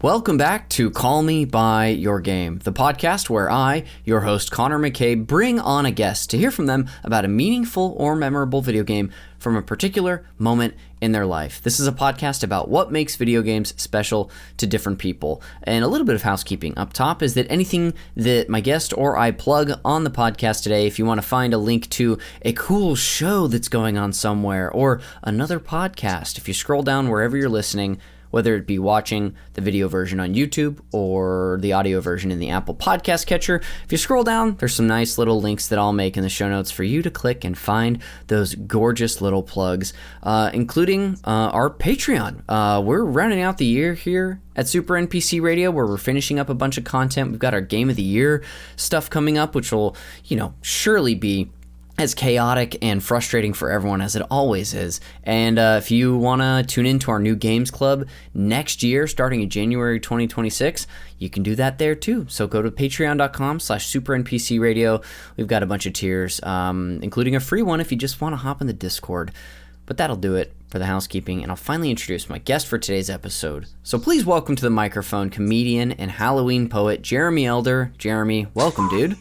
Welcome back to Call Me By Your Game, the podcast where I, your host Connor McCabe, bring on a guest to hear from them about a meaningful or memorable video game from a particular moment in their life. This is a podcast about what makes video games special to different people. And a little bit of housekeeping up top is that anything that my guest or I plug on the podcast today, if you want to find a link to a cool show that's going on somewhere or another podcast, if you scroll down wherever you're listening, whether it be watching the video version on YouTube or the audio version in the Apple Podcast Catcher. If you scroll down, there's some nice little links that I'll make in the show notes for you to click and find those gorgeous little plugs, including our Patreon. We're rounding out the year here at Super NPC Radio, where we're finishing up a bunch of content. We've got our Game of the Year stuff coming up, which will, surely be as chaotic and frustrating for everyone as it always is. And if you want to tune into our new games club next year, starting in January 2026, you can do that there too. So go to patreon.com/supernpcradio. We've got a bunch of tiers, including a free one if you just want to hop in the Discord. But that'll do it for the housekeeping, and I'll finally introduce my guest for today's episode. So please welcome to the microphone comedian and Halloween poet Jeremy Elder. Jeremy, welcome, dude.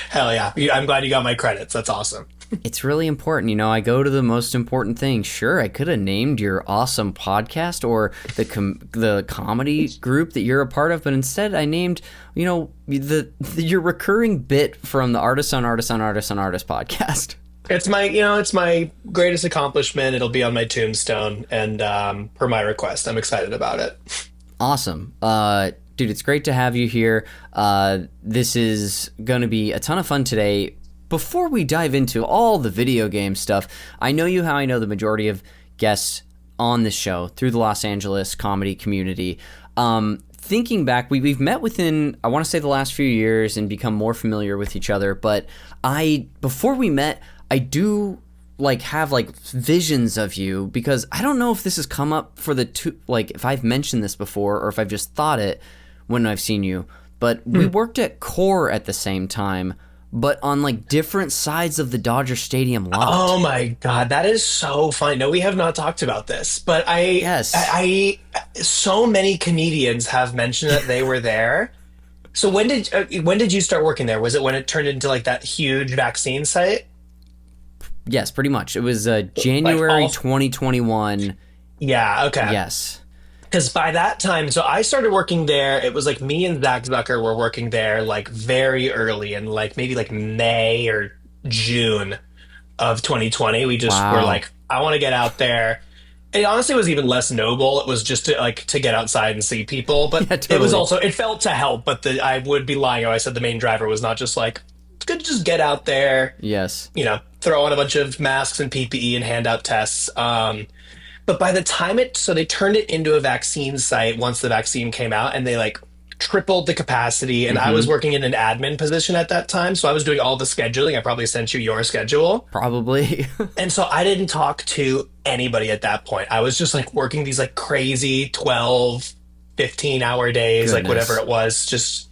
Hell yeah. I'm glad you got my credits. That's awesome. It's really important. I go to the most important thing. Sure, I could have named your awesome podcast or the comedy group that you're a part of, but instead I named, your recurring bit from the Artist on Artist on Artist on Artist podcast. It's my greatest accomplishment. It'll be on my tombstone, and per my request, I'm excited about it. Awesome. Dude, it's great to have you here. This is going to be a ton of fun today. Before we dive into all the video game stuff, I know you how I know the majority of guests on this show through the Los Angeles comedy community. Thinking back, we've met within, I want to say, the last few years and become more familiar with each other. But before we met, I do have visions of you, because I don't know if this has come up for the two, if I've mentioned this before or if I've just thought it when I've seen you, but we worked at Core at the same time, but on different sides of the Dodger Stadium lot. Oh my God, that is so funny. No, we have not talked about this, but so many comedians have mentioned that they were there. So when did you start working there? Was it when it turned into that huge vaccine site? Yes, pretty much. It was January 2021. Yeah, okay. Yes. Because by that time, so I started working there. It was me and Zach Zucker were working there very early in maybe May or June of 2020. We just were I want to get out there. It honestly was even less noble. It was just to get outside and see people. But yeah, totally. It was also, it felt to help. But I would be lying if I said the main driver was not just it's good to just get out there. Yes. Throw on a bunch of masks and PPE and hand out tests. But by the time they turned it into a vaccine site once the vaccine came out, and they tripled the capacity. And I was working in an admin position at that time. So I was doing all the scheduling. I probably sent you your schedule. Probably. And so I didn't talk to anybody at that point. I was just working these crazy 12, 15-hour days, Goodness. Whatever it was, just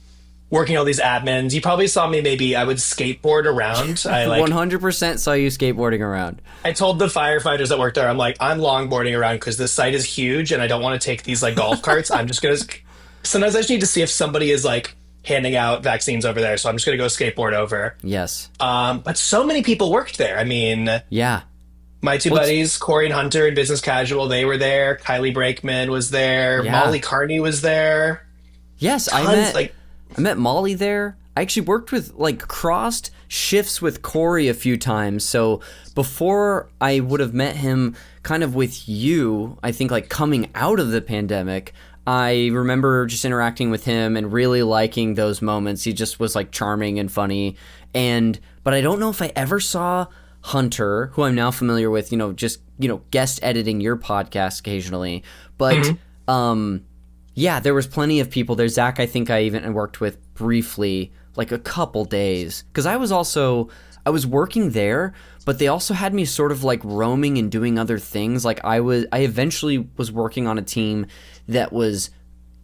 working all these admins. You probably saw me, maybe I would skateboard around. I 100% saw you skateboarding around. I told the firefighters that worked there, I'm longboarding around because this site is huge and I don't want to take these golf carts. I'm just going to, sometimes I just need to see if somebody is handing out vaccines over there. So I'm just going to go skateboard over. Yes. But so many people worked there. I mean, yeah. My two buddies, Corey and Hunter in Business Casual, they were there. Kylie Brakeman was there. Yeah. Molly Carney was there. Yes, I met Molly there. I actually worked with, crossed shifts with Corey a few times. So before I would have met him kind of with you, I think, coming out of the pandemic, I remember just interacting with him and really liking those moments. He just was, charming and funny. But I don't know if I ever saw Hunter, who I'm now familiar with, just, guest editing your podcast occasionally. But, yeah, there was plenty of people there. Zach, I think I even worked with briefly, a couple days. Because I was working there, but they also had me sort of roaming and doing other things. I eventually was working on a team that was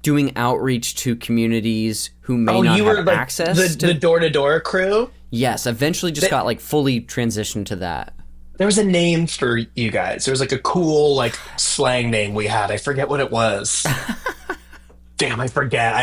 doing outreach to communities who may not have access to the door-to-door crew. Yes, eventually just got fully transitioned to that. There was a name for you guys. There was like a cool like slang name we had. I forget what it was. Damn, I forget.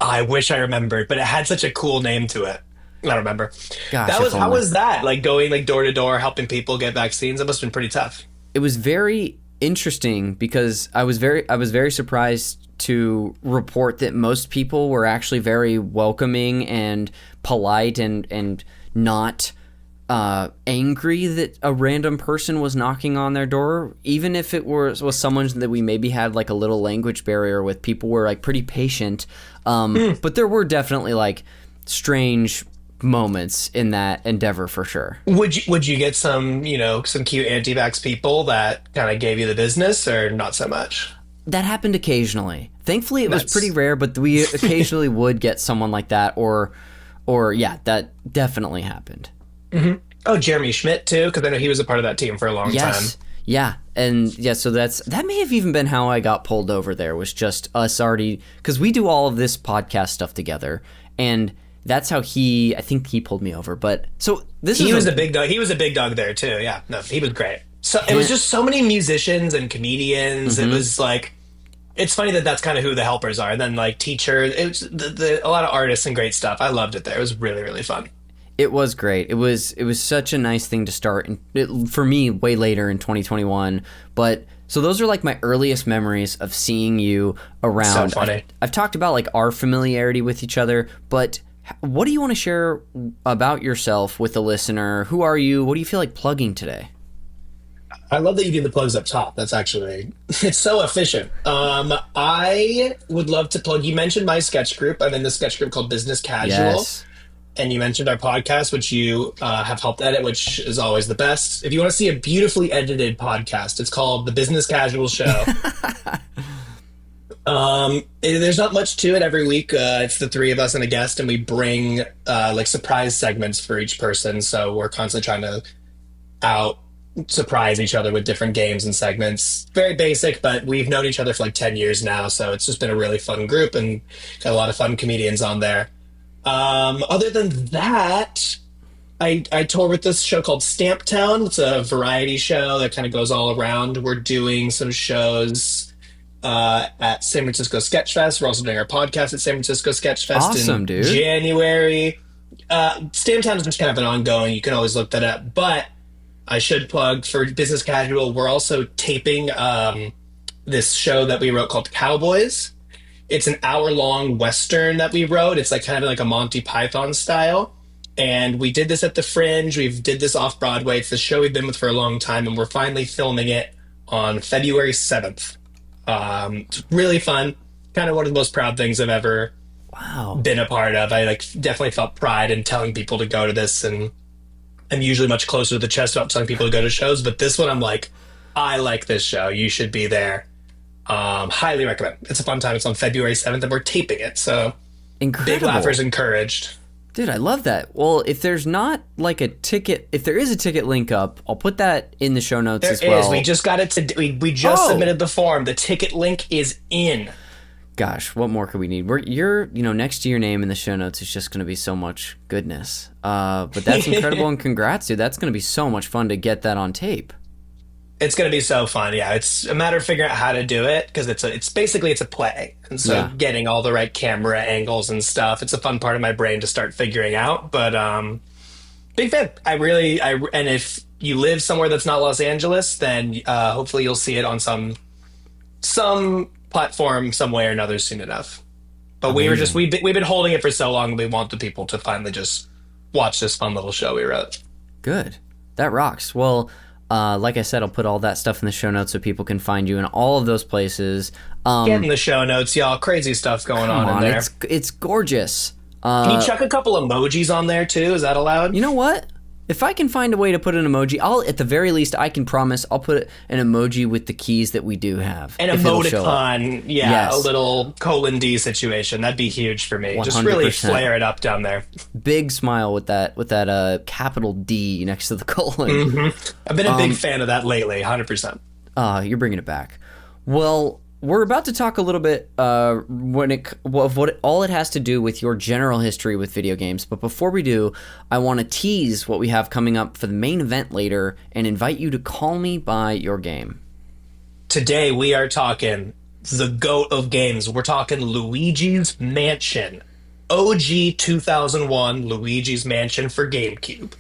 I wish I remembered, but it had such a cool name to it. I don't remember. Gosh, That if was how only. was that? Like going like door to door, helping people get vaccines. That must have been pretty tough. It was very interesting because I was very surprised to report that most people were actually very welcoming and polite and not angry that a random person was knocking on their door, even if it was someone that we maybe had like a little language barrier with. People were like pretty patient, but there were definitely like strange moments in that endeavor for sure. Would you get some, some cute anti-vax people that kind of gave you the business or not so much? That happened occasionally. Thankfully, it was That's pretty rare, but we occasionally would get someone like that, or yeah, that definitely happened. Oh, Jeremy Schmidt too, because I know he was a part of that team for a long time. Yes, yeah, and yeah, so that may have even been how I got pulled over. There was just us already, because we do all of this podcast stuff together, and that's how I think he pulled me over. But so He was a big dog. He was a big dog there too. Yeah, no, he was great. So it was just so many musicians and comedians. It was like, it's funny that that's kind of who the helpers are. And then like teachers, it was a lot of artists and great stuff. I loved it there. It was really, really fun. It was great. It was such a nice thing to start for me way later in 2021. But so those are like my earliest memories of seeing you around. So funny. I've talked about like our familiarity with each other, but what do you want to share about yourself with the listener? Who are you? What do you feel like plugging today? I love that you do the plugs up top. That's actually, it's so efficient. I would love to plug, you mentioned my sketch group. I'm in the sketch group called Business Casual. Yes. And you mentioned our podcast, which you have helped edit, which is always the best. If you want to see a beautifully edited podcast, it's called The Business Casual Show. There's not much to it every week. It's the three of us and a guest, and we bring like surprise segments for each person. So we're constantly trying to out surprise each other with different games and segments. Very basic, but we've known each other for like 10 years now. So it's just been a really fun group and got a lot of fun comedians on there. Other than that, I tour with this show called Stamp Town. It's a variety show that kind of goes all around. We're doing some shows at San Francisco Sketch Fest. We're also doing our podcast at San Francisco Sketch Fest Awesome, in dude. January. Stamp Town is just kind of an ongoing. You can always look that up. But I should plug for Business Casual, we're also taping this show that we wrote called Cowboys. It's an hour-long Western that we wrote. It's like kind of like a Monty Python style. And we did this at the Fringe. We did this off-Broadway. It's the show we've been with for a long time, and we're finally filming it on February 7th. It's really fun. Kind of one of the most proud things I've ever been a part of. I like definitely felt pride in telling people to go to this, and I'm usually much closer to the chest about telling people to go to shows, but this one I'm like, I like this show. You should be there. Highly recommend. It's a fun time. It's on February 7th, and we're taping it, so Incredible. big laughers encouraged. Dude, I love that. Well, if there's not like a ticket, if there is a ticket link up, I'll put that in the show notes as well. We just got it we just submitted the form. The ticket link is in. Gosh, what more could we need? Next to your name in the show notes is just going to be so much goodness. But that's incredible, and congrats, dude. That's going to be so much fun to get that on tape. It's going to be so fun. Yeah, it's a matter of figuring out how to do it because it's basically a play. And so getting all the right camera angles and stuff, it's a fun part of my brain to start figuring out. But big fan. And if you live somewhere that's not Los Angeles, then hopefully you'll see it on some platform some way or another soon enough. But we've been holding it for so long, we want the people to finally just watch this fun little show we wrote. Good. That rocks. Well, like I said, I'll put all that stuff in the show notes so people can find you in all of those places. Get in the show notes, y'all. Crazy stuff going on in there. It's gorgeous. Can you chuck a couple emojis on there too? Is that allowed? You know what? If I can find a way to put an emoji, at the very least, I can promise I'll put an emoji with the keys that we do have. An emoticon, yes. A little :D situation. That'd be huge for me. 100%. Just really flare it up down there. Big smile with that capital D next to the colon. Mm-hmm. I've been a big fan of that lately, 100%. You're bringing it back. Well, we're about to talk a little bit of what all it has to do with your general history with video games. But before we do, I want to tease what we have coming up for the main event later and invite you to call me by your game. Today we are talking the GOAT of games. We're talking Luigi's Mansion. OG 2001 Luigi's Mansion for GameCube.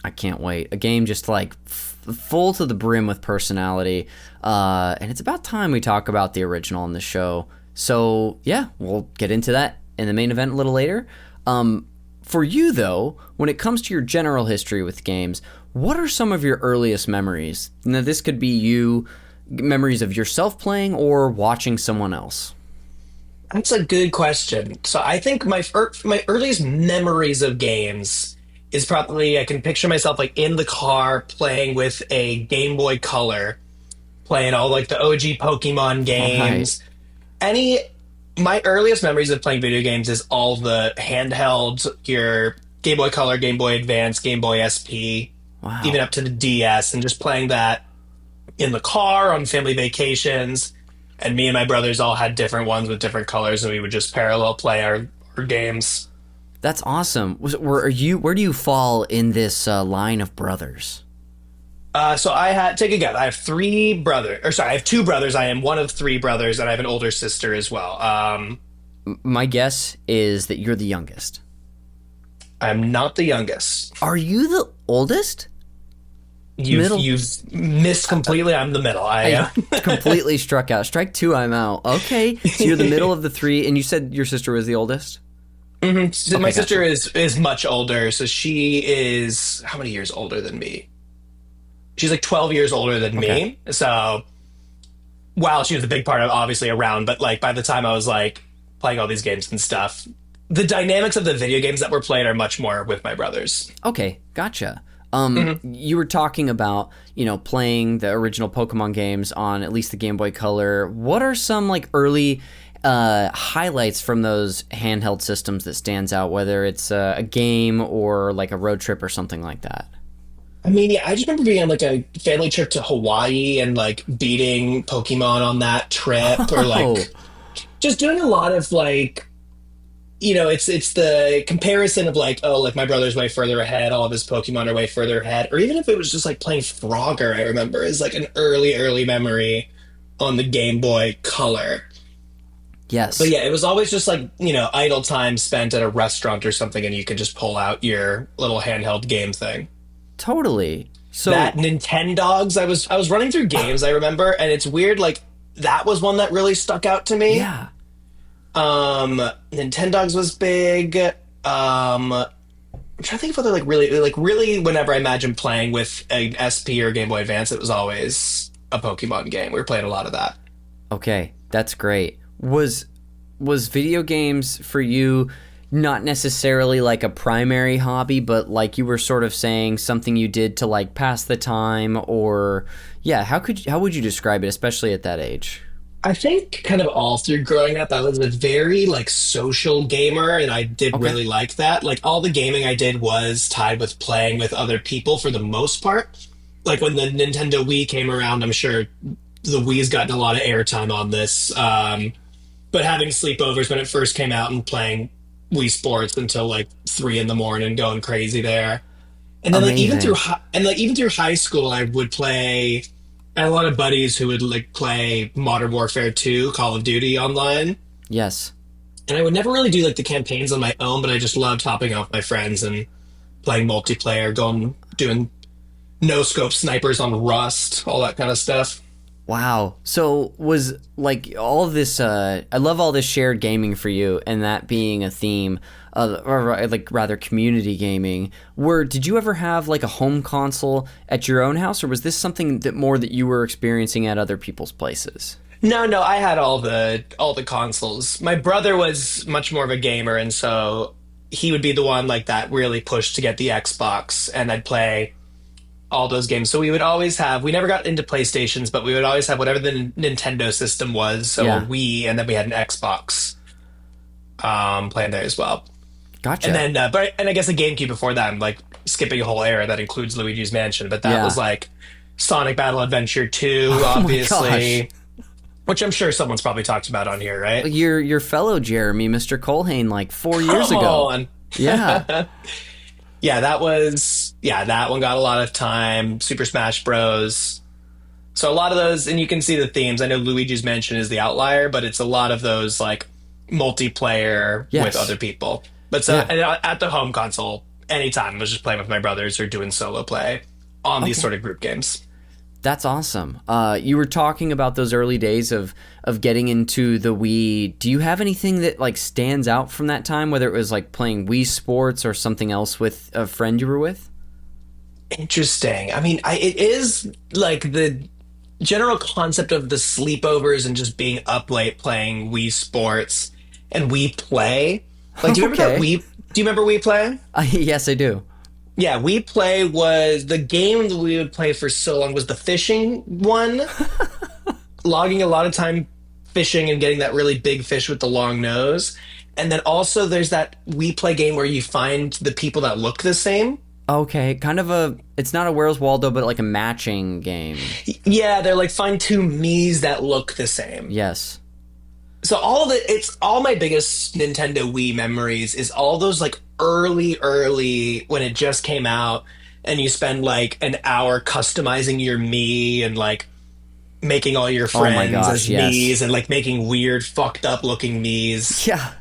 I can't wait. A game just like full to the brim with personality. And it's about time we talk about the original on the show. So yeah, we'll get into that in the main event a little later. For you though, when it comes to your general history with games, what are some of your earliest memories? Now this could be memories of yourself playing or watching someone else. That's a good question. So I think my earliest memories of games is probably I can picture myself like in the car playing with a Game Boy Color, playing all like the OG Pokemon games. My earliest memories of playing video games is all the handhelds, your Game Boy Color, Game Boy Advance, Game Boy SP, Wow. even up to the DS, and just playing that in the car on family vacations. And me and my brothers all had different ones with different colors, and we would just parallel play our games. That's awesome. Where do you fall in this line of brothers? So take a guess. I have I have two brothers. I am one of three brothers, and I have an older sister as well. My guess is that you're the youngest. I'm not the youngest. Are you the oldest? You've missed completely. I'm the middle. I completely struck out. Strike two, I'm out. Okay, so you're the middle of the three, and you said your sister was the oldest? Mm-hmm. So Okay, my gotcha. sister is much older, so she is how many years older than me? She's like 12 years older than me. So while she was a big part of obviously around, but like by the time I was like playing all these games and stuff, the dynamics of the video games that were played are much more with my brothers. Okay, gotcha. You were talking about, playing the original Pokemon games on at least the Game Boy Color. What are some like early highlights from those handheld systems that stands out, whether it's a game or like a road trip or something like that? I mean, yeah, I just remember being on like a family trip to Hawaii and like beating Pokemon on that trip, or like just doing a lot of like, it's the comparison of like, oh, like my brother's way further ahead, all of his Pokemon are way further ahead, or even if it was just like playing Frogger, I remember is like an early memory on the Game Boy Color. Yes. But yeah, it was always just like, idle time spent at a restaurant or something, and you could just pull out your little handheld game thing. Totally. So That Nintendogs, I was running through games, I remember, and it's weird, like that was one that really stuck out to me. yeah. Nintendogs was big. I'm trying to think of other really whenever I imagine playing with an SP or Game Boy Advance, it was always a Pokemon game. We were playing a lot of that. Okay, that's great. Was video games for you not necessarily like a primary hobby, but like you were sort of saying something you did to like pass the time, or how would you describe it, especially at that age? I think kind of all through growing up, I was a very like social gamer, and I did really like that. Like all the gaming I did was tied with playing with other people for the most part. Like when the Nintendo Wii came around, I'm sure the Wii's gotten a lot of airtime on this. But having sleepovers when it first came out and playing Wii Sports until like 3 a.m, going crazy there. And then like even through high school, I would play. I had a lot of buddies who would like play Modern Warfare 2, Call of Duty online. Yes. And I would never really do like the campaigns on my own, but I just loved hopping off my friends and playing multiplayer, doing no scope snipers on Rust, all that kind of stuff. Wow. So was like all this, I love all this shared gaming for you, and that being a theme, or like rather community gaming. Did you ever have like a home console at your own house, or was this something that you were experiencing at other people's places? No, I had all the consoles. My brother was much more of a gamer, and so he would be the one like that really pushed to get the Xbox, and I'd play all those games. So we never got into PlayStations, but we would always have whatever the Nintendo system was. So a Wii, and then we had an Xbox playing there as well. Gotcha. And then, and I guess a GameCube before that. I'm like skipping a whole era that includes Luigi's Mansion, but that was like Sonic Battle Adventure 2, obviously. which I'm sure someone's probably talked about on here, right? Your fellow Jeremy, Mr. Colhane, like 4 years ago. On. Yeah. Yeah, that one got a lot of time. Super Smash Bros. So a lot of those, and you can see the themes. I know Luigi's Mansion is the outlier, but it's a lot of those like multiplayer Yes. with other people. But so and at the home console, anytime I was just playing with my brothers or doing solo play on these sort of group games. That's awesome. You were talking about those early days of getting into the Wii. Do you have anything that like stands out from that time, whether it was like playing Wii Sports or something else with a friend you were with? Interesting. I mean, it is like the general concept of the sleepovers and just being up late playing Wii Sports and Wii Play. Like, do you remember that Wii? Do you remember Wii Play? Yes, I do. Yeah, Wii Play was the game that we would play for so long was the fishing one. Logging a lot of time fishing and getting that really big fish with the long nose. And then also there's that Wii Play game where you find the people that look the same. Okay, kind of it's not a Where's Waldo, but like a matching game. Yeah, they're like find two Miis that look the same. Yes. So it's all my biggest Nintendo Wii memories is all those like early when it just came out and you spend like an hour customizing your Mii and like making all your friends as Miis and like making weird fucked up looking Miis. Yeah.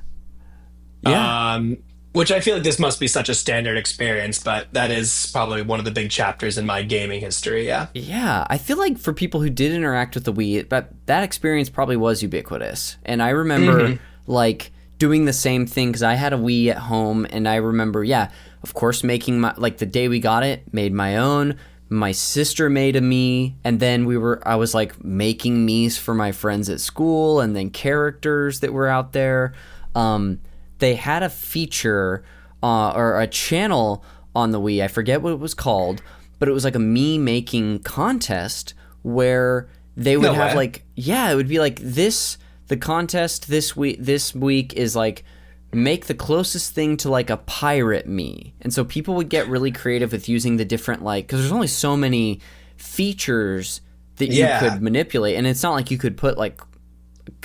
Yeah. Which I feel like this must be such a standard experience, but that is probably one of the big chapters in my gaming history, yeah. Yeah, I feel like for people who did interact with the Wii, that experience probably was ubiquitous. And I remember, like, doing the same thing, because I had a Wii at home, and I remember, of course, making my, like, the day we got it, made my own. My sister made a Mii, and then I was, like, making Miis for my friends at school, and then characters that were out there. They had a feature or a channel on the Wii. I forget what it was called, but it was like a Mii making contest where they would have it would be like the contest this week is like make the closest thing to like a pirate Mii. And so people would get really creative with using the different because there's only so many features that you could manipulate. And it's not like you could put like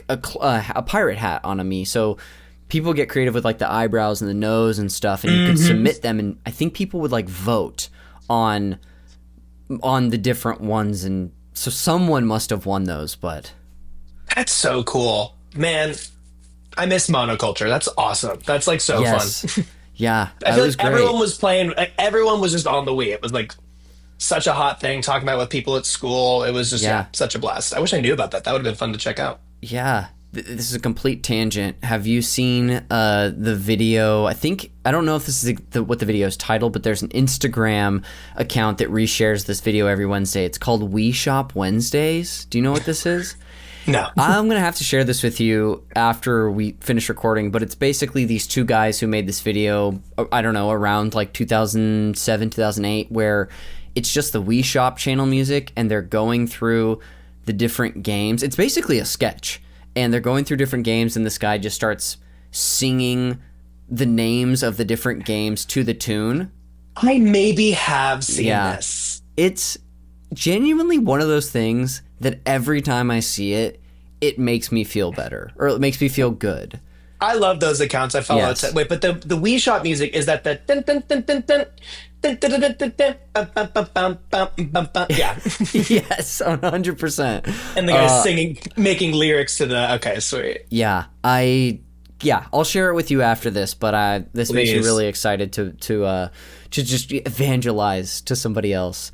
a pirate hat on a Mii. So people get creative with like the eyebrows and the nose and stuff, and you could submit them, and I think people would like vote on the different ones, and so someone must have won those. But that's so cool, man. I miss monoculture. That's awesome. That's like so fun. Yeah, I feel like everyone was playing. Everyone was just on the Wii. It was like such a hot thing. Talking about it with people at school. It was just such a blast. I wish I knew about that. That would have been fun to check out. Yeah. This is a complete tangent. Have you seen the video? I don't know if this is what the video is titled, but there's an Instagram account that reshares this video every Wednesday. It's called Wii Shop Wednesdays. Do you know what this is? No. I'm going to have to share this with you after we finish recording, but it's basically these two guys who made this video, I don't know, around like 2007, 2008, where it's just the Wii Shop channel music, and they're going through the different games. It's basically a sketch. And they're going through different games, and this guy just starts singing the names of the different games to the tune. I maybe have seen this. It's genuinely one of those things that every time I see it, it makes me feel better, or it makes me feel good. I love those accounts. I follow. Yes. Wait, but the Wii Shop music, is that the dun, dun, dun, dun, dun, dun, dun, dun, dun, dun, bum, bum, bum, bum, bum, bum, bum. Yeah. Yes, 100%. And the guy's singing, making lyrics to the. Okay, sweet. Yeah, I'll share it with you after this. But this makes me really excited to just evangelize to somebody else.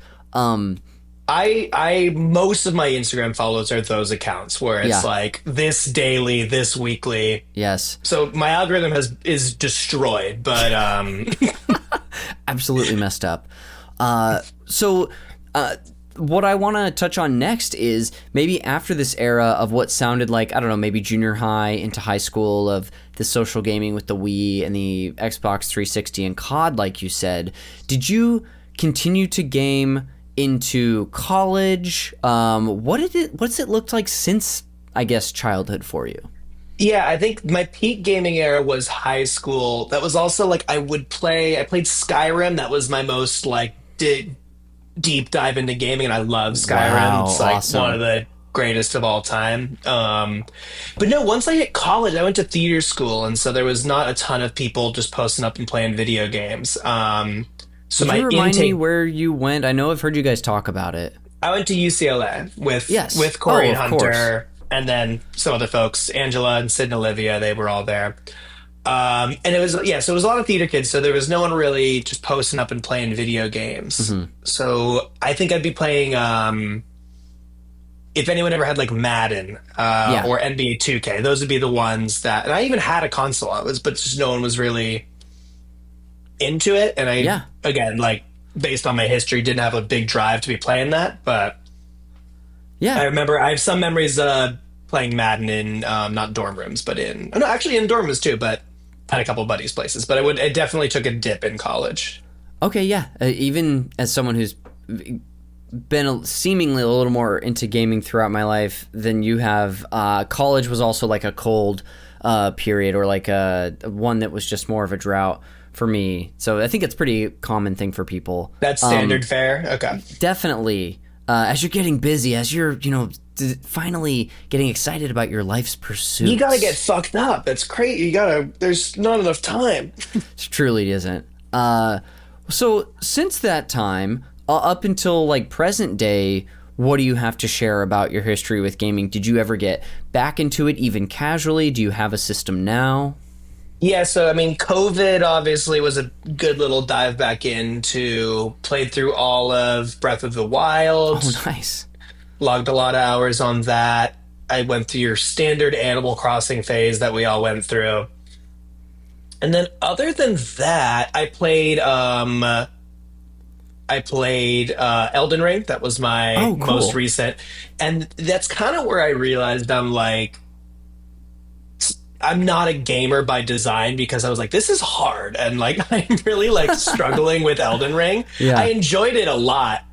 I most of my Instagram follows are those accounts where it's like this daily, this weekly. Yes. So my algorithm is destroyed, but absolutely messed up. So what I want to touch on next is maybe after this era of what sounded like, I don't know, maybe junior high into high school, of the social gaming with the Wii and the Xbox 360 and COD, like you said, did you continue to game into college? What's it looked like since, I guess, childhood for you? Yeah, I think my peak gaming era was high school. That was also like I played Skyrim. That was my most like deep dive into gaming, and I love Skyrim. Wow, it's like awesome. one of the greatest of all time. But no, once I hit college, I went to theater school, and so there was not a ton of people just posting up and playing video games. So Would my you remind me intake, where you went? I know I've heard you guys talk about it. I went to UCLA Yes. with Corey and Of course. Hunter, and then some other folks, Angela and Sid and Olivia. They were all there. And it was, yeah, so it was a lot of theater kids. So there was no one really just posting up and playing video games. So I think I'd be playing, if anyone ever had like Madden, or NBA 2K, those would be the ones that, and I even had a console, but just no one was really into it. And again, like based on my history, didn't have a big drive to be playing that. But I remember I have some memories, playing Madden in, not dorm rooms, but actually in dorm rooms too, but at a couple of buddies' places. But it definitely took a dip in college. Okay, yeah. Even as someone who's been seemingly a little more into gaming throughout my life than you have, college was also like a cold period, or like one that was just more of a drought for me. So I think it's a pretty common thing for people. That's standard fare? Okay. Definitely. As you're getting busy, as you're, finally getting excited about your life's pursuits. You gotta get fucked up. It's crazy. There's not enough time. It truly isn't. So since that time, up until like present day, what do you have to share about your history with gaming? Did you ever get back into it even casually? Do you have a system now? Yeah, so I mean, COVID obviously was a good little dive back into, played through all of Breath of the Wild. Oh, nice. Logged a lot of hours on that. I went through your standard Animal Crossing phase that we all went through. And then other than that, I played Elden Ring. That was my most recent. And that's kind of where I realized I'm not a gamer by design, because I was like, this is hard. And like, I'm really like struggling with Elden Ring. Yeah. I enjoyed it a lot.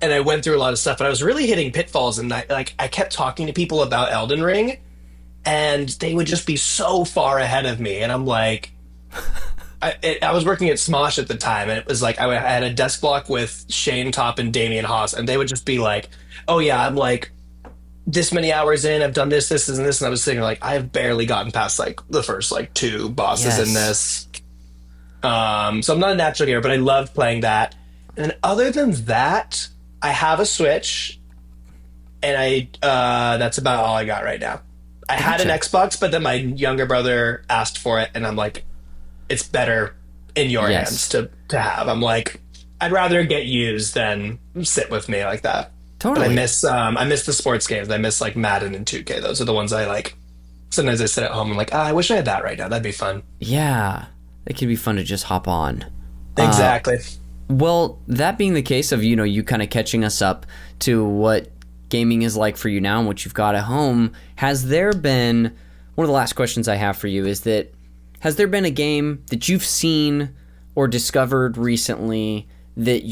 And I went through a lot of stuff, but I was really hitting pitfalls. And I kept talking to people about Elden Ring, and they would just be so far ahead of me. And I'm like, I was working at Smosh at the time, and it was like, I had a desk block with Shane Topp and Damian Haas, and they would just be like, oh yeah, I'm like this many hours in, I've done this, this, and this. And I was sitting like, I've barely gotten past like the first like 2 bosses in this. So I'm not a natural gamer, but I loved playing that. And other than that, I have a Switch, and that's about all I got right now. I had an Xbox, but then my younger brother asked for it, and I'm like, it's better in your hands to have. I'm like, I'd rather get used than sit with me like that. Totally. But I miss the sports games. I miss like Madden and 2K. Those are the ones I like. Sometimes I sit at home and I'm like, I wish I had that right now. That'd be fun. Yeah. It could be fun to just hop on. Exactly. Well, that being the case of, you kind of catching us up to what gaming is like for you now and what you've got at home, has there been, one of the last questions I have for you is that, has there been a game that you've seen or discovered recently that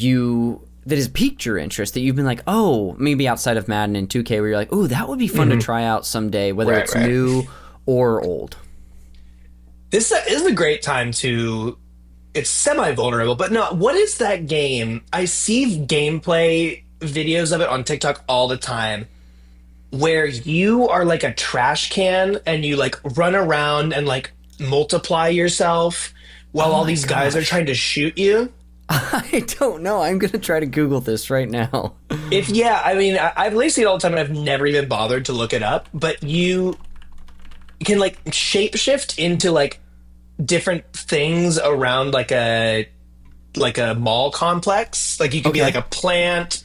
has piqued your interest, that you've been like, oh, maybe outside of Madden and 2K, where you're like, oh, that would be fun to try out someday, whether it's new or old? This is a great time to, it's semi-vulnerable, but no, what is that game? I see gameplay videos of it on TikTok all the time, where you are like a trash can and you like run around and like multiply yourself while all these guys are trying to shoot you. I don't know. I'm going to try to Google this right now. I've at least seen it all the time, and I've never even bothered to look it up, but you can like shapeshift into like different things around like a mall complex. Like you can be like a plant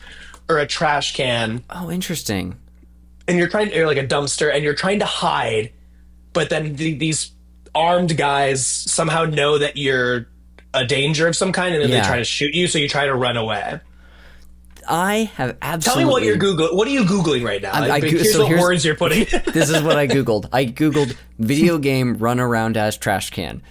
or a trash can. Oh, interesting. And you're like a dumpster, and you're trying to hide, but then these armed guys somehow know that you're a danger of some kind, and then they try to shoot you, so you try to run away. I have absolutely... Tell me what you're Googling. What are you Googling right now? Here's words you're putting. This is what I Googled. I Googled video game run around as trash can.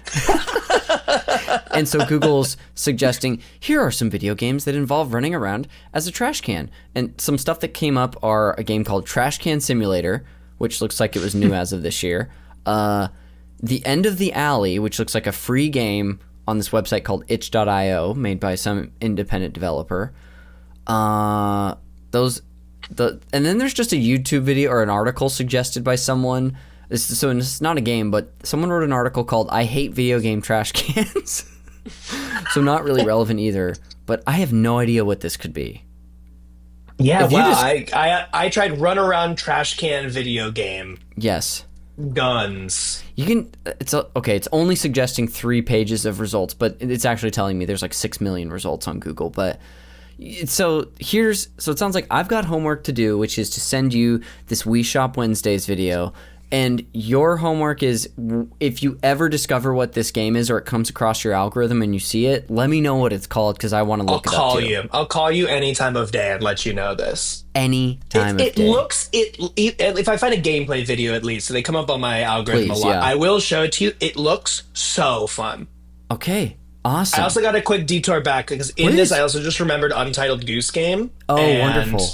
And so Google's suggesting, here are some video games that involve running around as a trash can. And some stuff that came up are a game called Trash Can Simulator, which looks like it was new as of this year. The End of the Alley, which looks like a free game on this website called itch.io, made by some independent developer. Those And then there's just a YouTube video or an article suggested by someone. So it's not a game, but someone wrote an article called "I Hate Video Game Trash Cans." So not really relevant either. But I have no idea what this could be. Yeah, wow. I tried run around trash can video game. Yes. Guns. You can. It's only suggesting 3 pages of results, but it's actually telling me there's like 6 million results on Google. But so it sounds like I've got homework to do, which is to send you this We Shop Wednesdays video. And your homework is, if you ever discover what this game is or it comes across your algorithm and you see it, let me know what it's called because I want to look it up too. I'll call you any time of day and let you know this. Any time of day. If I find a gameplay video at least, so they come up on my algorithm a lot, yeah. I will show it to you. It looks so fun. Okay, awesome. I also got a quick detour back because in this I also just remembered Untitled Goose Game. Oh, wonderful.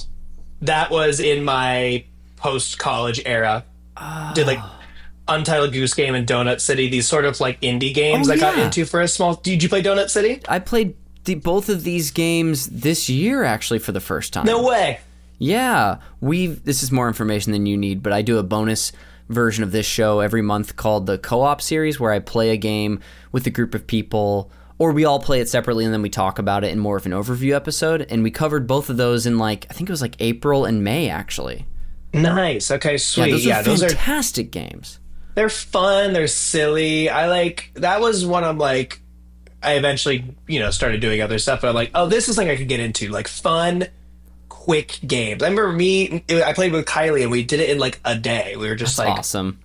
That was in my post-college era. Did like Untitled Goose Game and Donut City, these sort of like indie games I got into for a small. Did you play Donut City? I played both of these games this year actually for the first time. No way. Yeah, this is more information than you need, but I do a bonus version of this show every month called the Co-op series, where I play a game with a group of people, or we all play it separately and then we talk about it in more of an overview episode. And we covered both of those in I think it was April and May actually. Nice. Okay, sweet. Those are fantastic games. They're fun. They're silly. That was one I'm I eventually, started doing other stuff, but I'm like, oh, this is I could get into. Fun, quick games. I remember I played with Kylie and we did it in a day. We were just That's awesome.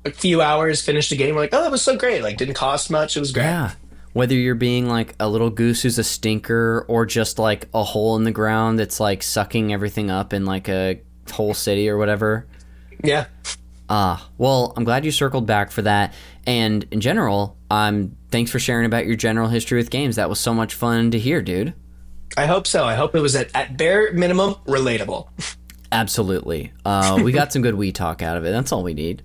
A few hours, finished the game. We're like, oh, that was so great. Didn't cost much. It was great. Yeah. Whether you're being a little goose who's a stinker or just a hole in the ground that's sucking everything up in a whole city or whatever. Yeah. Well, I'm glad you circled back for that. And in general, thanks for sharing about your general history with games. That was so much fun to hear, dude. I hope so. I hope it was at bare minimum relatable. Absolutely. We got some good Wii talk out of it. That's all we need.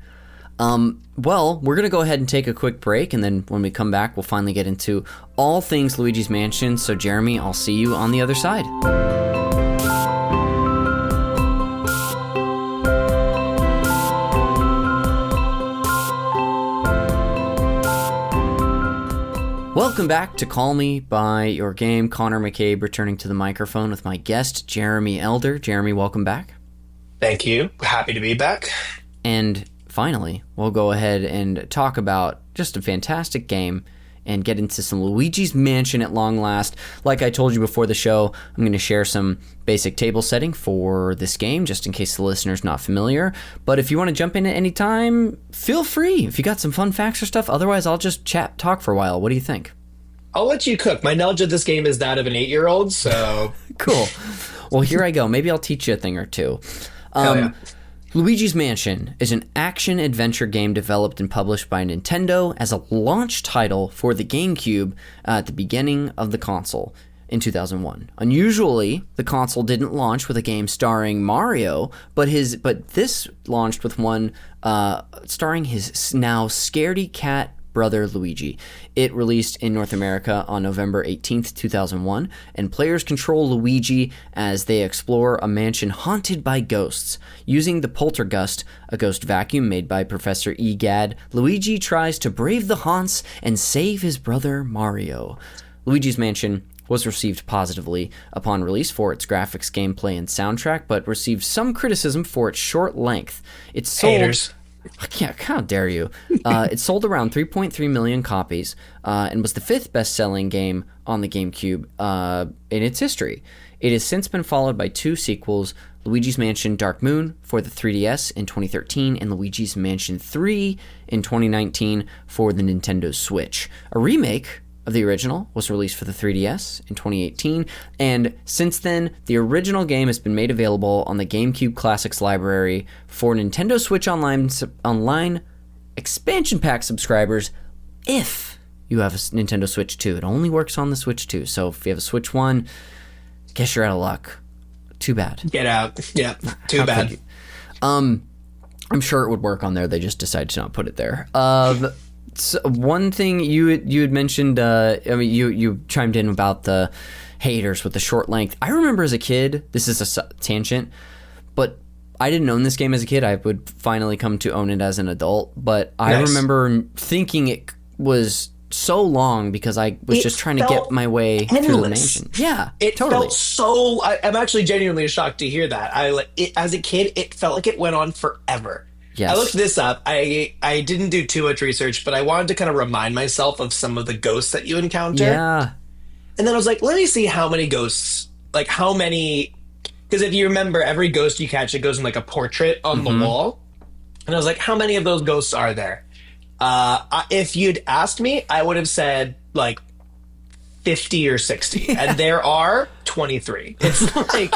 Well, we're going to go ahead and take a quick break, and then when we come back, we'll finally get into all things Luigi's Mansion. So, Jeremy, I'll see you on the other side. Welcome back to Call Me By Your Game. Connor McCabe returning to the microphone with my guest, Jeremy Elder. Jeremy, welcome back. Thank you. Happy to be back. And finally, we'll go ahead and talk about just a fantastic game and get into some Luigi's Mansion at long last. Like I told you before the show, I'm going to share some basic table setting for this game, just in case the listener's not familiar. But if you want to jump in at any time, feel free. If you got some fun facts or stuff, otherwise I'll just talk for a while. What do you think? I'll let you cook. My knowledge of this game is that of an 8-year-old, so... Cool. Well, here I go. Maybe I'll teach you a thing or two. Yeah. Luigi's Mansion is an action-adventure game developed and published by Nintendo as a launch title for the GameCube at the beginning of the console in 2001. Unusually, the console didn't launch with a game starring Mario, but this launched with one starring his now scaredy cat brother Luigi. It released in North America on November 18th, 2001, and players control Luigi as they explore a mansion haunted by ghosts. Using the Poltergust, a ghost vacuum made by Professor Egad, Luigi tries to brave the haunts and save his brother Mario. Luigi's Mansion was received positively upon release for its graphics, gameplay, and soundtrack, but received some criticism for its short length. It sold... Haters. Yeah, how dare you? It sold around 3.3 million copies and was the 5th best-selling game on the GameCube in its history. It has since been followed by 2 sequels, Luigi's Mansion Dark Moon for the 3DS in 2013 and Luigi's Mansion 3 in 2019 for the Nintendo Switch. A remake of the original was released for the 3DS in 2018, and since then, the original game has been made available on the GameCube Classics library for Nintendo Switch Online expansion pack subscribers if you have a Nintendo Switch 2. It only works on the Switch 2, so if you have a Switch 1, guess you're out of luck. Too bad. Get out. Yeah, too bad. I'm sure it would work on there. They just decided to not put it there. So one thing you had mentioned, you chimed in about the haters with the short length. I remember as a kid, this is a tangent, but I didn't own this game as a kid. I would finally come to own it as an adult, but I remember thinking it was so long because I was just trying to get my way through the mansion. Yeah, it totally. felt so. I'm actually genuinely shocked to hear that. As a kid, it felt like it went on forever. Yes. I looked this up. I didn't do too much research, but I wanted to kind of remind myself of some of the ghosts that you encounter. Yeah. And then I was like, let me see how many ghosts, like how many, because if you remember, every ghost you catch, it goes in like a portrait on the wall. And I was like, how many of those ghosts are there? If you'd asked me, I would have said like 50 or 60. And there are 23. It's like,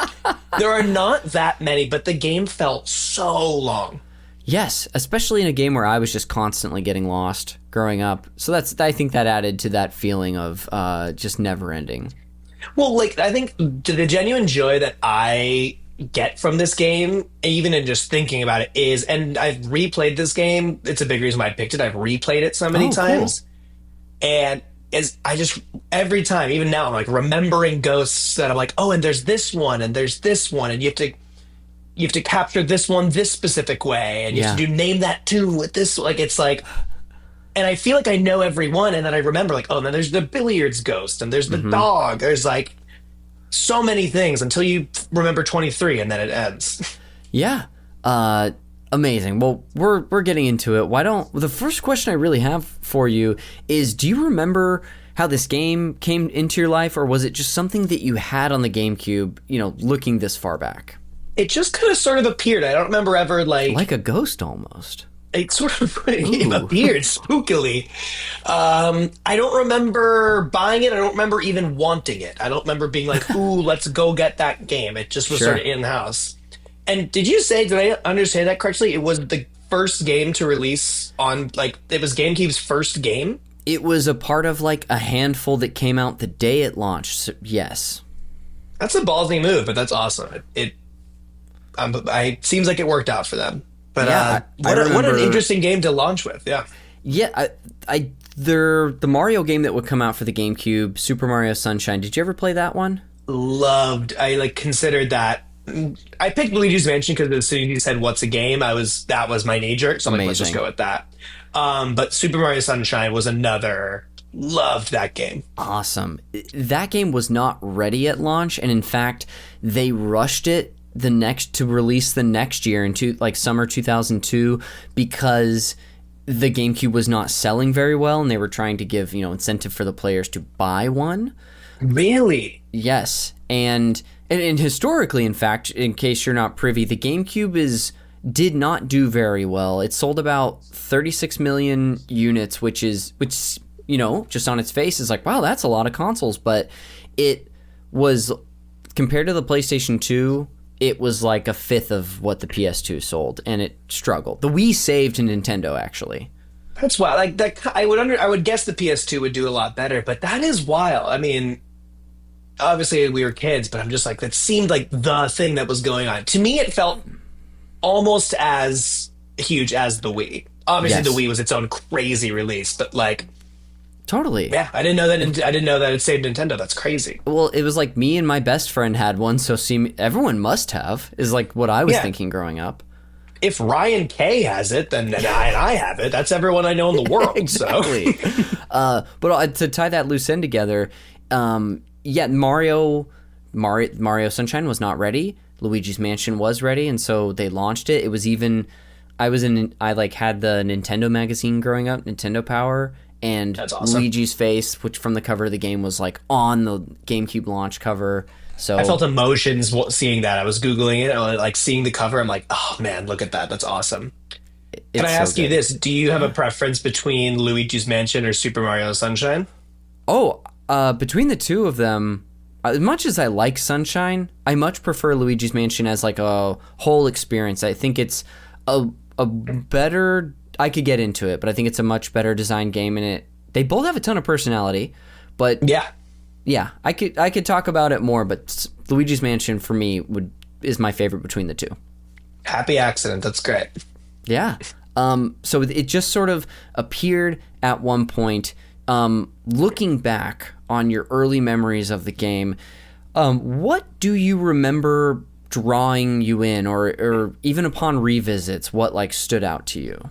there are not that many, but the game felt so long. Yes, especially in a game where I was just constantly getting lost growing up. So I think that added to that feeling of just never ending. Well, like, I think the genuine joy that I get from this game, even in just thinking about it, is, and I've replayed this game. It's a big reason why I picked it. I've replayed it so many times. Cool. And every time, even now, I'm like remembering ghosts that I'm like, oh, and there's this one, and there's this one, and you have to capture this one this specific way, and you have to name that tune with this. Like, it's like, and I feel like I know every one, and then I remember like, oh, and then there's the billiards ghost, and there's the dog. There's like so many things until you remember 23, and then it ends. Yeah, amazing. Well, we're getting into it. The first question I really have for you is, do you remember how this game came into your life, or was it just something that you had on the GameCube? Looking this far back. It just kind of sort of appeared. I don't remember ever like a ghost almost. It sort of appeared spookily. I don't remember buying it. I don't remember even wanting it. I don't remember being like, ooh, let's go get that game. It just was sort of in-house. And did I understand that correctly? It was the first game to release on, like, it was GameCube's first game? It was a part of like a handful that came out the day it launched. So, yes. That's a ballsy move, but that's awesome. It seems like it worked out for them. But yeah, what an interesting game to launch with. Yeah. Yeah, the Mario game that would come out for the GameCube, Super Mario Sunshine. Did you ever play that one? Loved. I considered that. I picked Luigi's Mansion because as soon as you said what's a game, that was my knee jerk. So I'm like, let's just go with that. But Super Mario Sunshine was another. Loved that game. Awesome. That game was not ready at launch, and in fact, they rushed it to release the next year into like summer 2002 because the GameCube was not selling very well, and they were trying to give incentive for the players to buy one. Really? Yes, and historically, in fact, in case you're not privy, the GameCube did not do very well. It sold about 36 million units, which just on its face is like, wow, that's a lot of consoles, but it was, compared to the PlayStation 2, it was like a fifth of what the PS2 sold, and it struggled. The Wii saved Nintendo, actually. That's wild. Like that, I would guess the PS2 would do a lot better, but that is wild. I mean, obviously we were kids, but I'm just like, that seemed like the thing that was going on. To me, it felt almost as huge as the Wii. Obviously, the Wii was its own crazy release, but like. Totally. Yeah, I didn't know that it saved Nintendo. That's crazy. Well, it was like me and my best friend had one, so everyone must have, is like what I was thinking growing up. If Ryan K has it, then I have it. That's everyone I know in the world. Exactly. So. But to tie that loose end together, Mario Sunshine was not ready. Luigi's Mansion was ready, and so they launched it. It was even, I had the Nintendo magazine growing up, Nintendo Power. And that's awesome. Luigi's face, which from the cover of the game was like on the GameCube launch cover. So I felt emotions seeing that. I was Googling it, like seeing the cover. I'm like, oh man, look at that. That's awesome. Can I ask you this? Do you have a preference between Luigi's Mansion or Super Mario Sunshine? Oh, between the two of them, as much as I like Sunshine, I much prefer Luigi's Mansion as like a whole experience. I think it's a better. I could get into it, but I think it's a much better designed game, and they both have a ton of personality. But yeah, I could talk about it more. But Luigi's Mansion for me is my favorite between the two. Happy accident. That's great. Yeah. So it just sort of appeared at one point. Looking back on your early memories of the game. What do you remember drawing you in, or even upon revisits, what like stood out to you?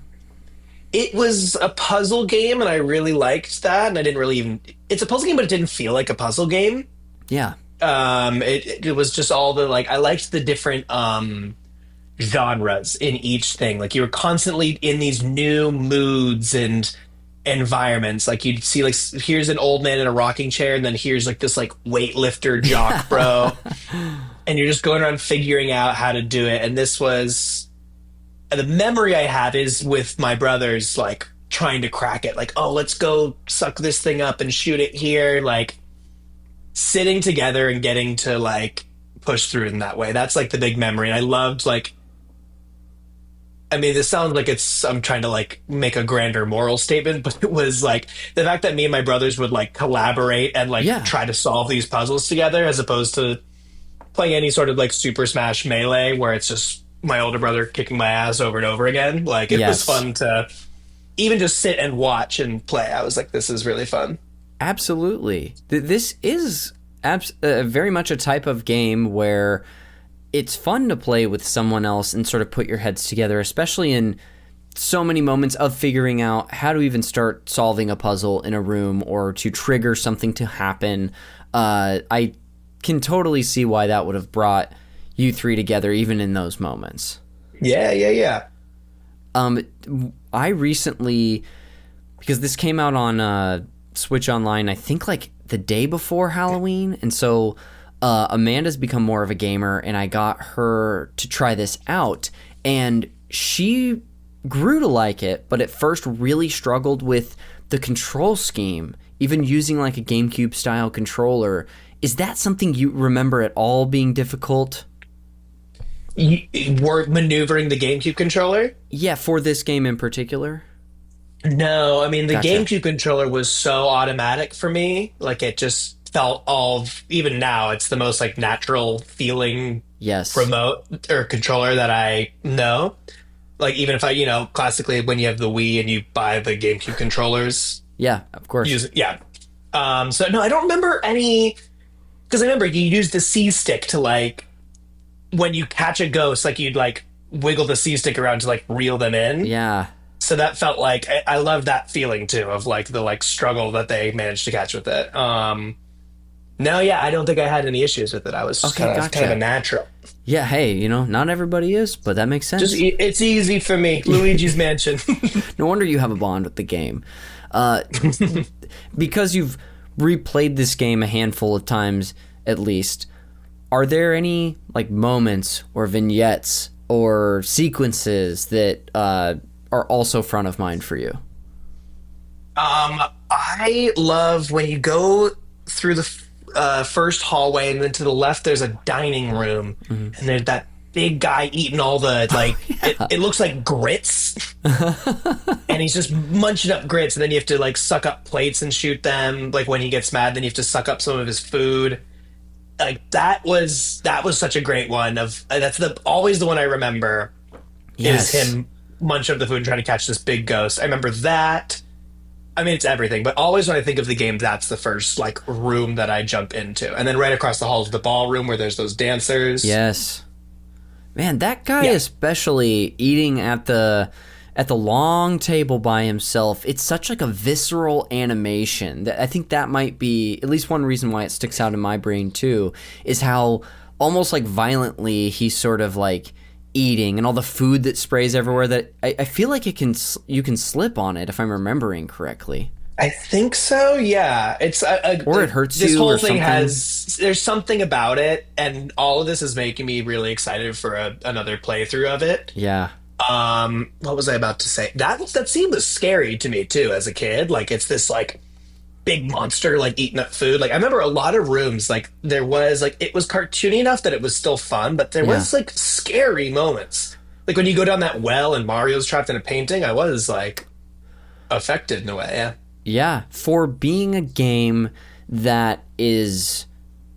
It was a puzzle game, and I really liked that. And I didn't really even. It's a puzzle game, but it didn't feel like a puzzle game. Yeah. It was just all the like. I liked the different genres in each thing. Like you were constantly in these new moods and environments. Like you'd see like here's an old man in a rocking chair, and then here's like this like weightlifter jock bro, and you're just going around figuring out how to do it. And this was the memory I have is with my brothers like trying to crack it. Like, oh, let's go suck this thing up and shoot it here. Like sitting together and getting to like push through in that way. That's like the big memory. And I loved like, I mean, this sounds like I'm trying to like make a grander moral statement, but it was like the fact that me and my brothers would like collaborate and like try to solve these puzzles together, as opposed to playing any sort of like Super Smash Melee where it's just my older brother kicking my ass over and over again. Like it was fun to even just sit and watch and play. I was like, this is really fun. Absolutely. This is very much a type of game where it's fun to play with someone else and sort of put your heads together, especially in so many moments of figuring out how to even start solving a puzzle in a room or to trigger something to happen. I can totally see why that would have brought you three together, even in those moments. Yeah. I recently, because this came out on Switch Online, I think like the day before Halloween, and so Amanda's become more of a gamer, and I got her to try this out, and she grew to like it, but at first really struggled with the control scheme, even using like a GameCube style controller. Is that something you remember at all being difficult? You were maneuvering the GameCube controller? Yeah, for this game in particular. No, I mean, the Gotcha. GameCube controller was so automatic for me. Like, it just felt even now, it's the most, like, natural feeling remote or controller that I know. Like, even if I, classically, when you have the Wii and you buy the GameCube controllers. Yeah, of course. So, no, I don't remember any... Because I remember you used the C-stick to, like... When you catch a ghost, like, you'd, like, wiggle the C-stick around to, like, reel them in. Yeah. So that felt like I love that feeling too of like the like struggle that they managed to catch with it. I don't think I had any issues with it. I was kind of a natural. Yeah, hey, not everybody is, but that makes sense. It's easy for me. Luigi's Mansion. No wonder you have a bond with the game. Because you've replayed this game a handful of times at least, are there any like moments or vignettes or sequences that are also front of mind for you? I love when you go through the first hallway, and then to the left there's a dining room, and there's that big guy eating all the like it looks like grits, and he's just munching up grits, and then you have to like suck up plates and shoot them. Like when he gets mad, then you have to suck up some of his food. Like that was such a great one. That's always the one I remember. Yes. Is him munch up the food and try to catch this big ghost. I remember that. I mean, it's everything, but always when I think of the game, that's the first like room that I jump into, and then right across the hall is the ballroom where there's those dancers. Yes, man, that guy especially eating at the long table by himself. It's such like a visceral animation that I think that might be at least one reason why it sticks out in my brain too. Is how almost like violently he's sort of like eating, and all the food that sprays everywhere, that I feel like you can slip on it if I'm remembering correctly. I think so. Yeah, it's or it hurts you. This whole or thing something. there's something about it, and all of this is making me really excited for another playthrough of it. Yeah. What was I about to say? That scene was scary to me too as a kid. Like it's this like big monster like eating up food. Like I remember a lot of rooms, like there was like it was cartoony enough that it was still fun, but there was like scary moments. Like when you go down that well and Mario's trapped in a painting, I was like affected in a way. Yeah. Yeah, for being a game that is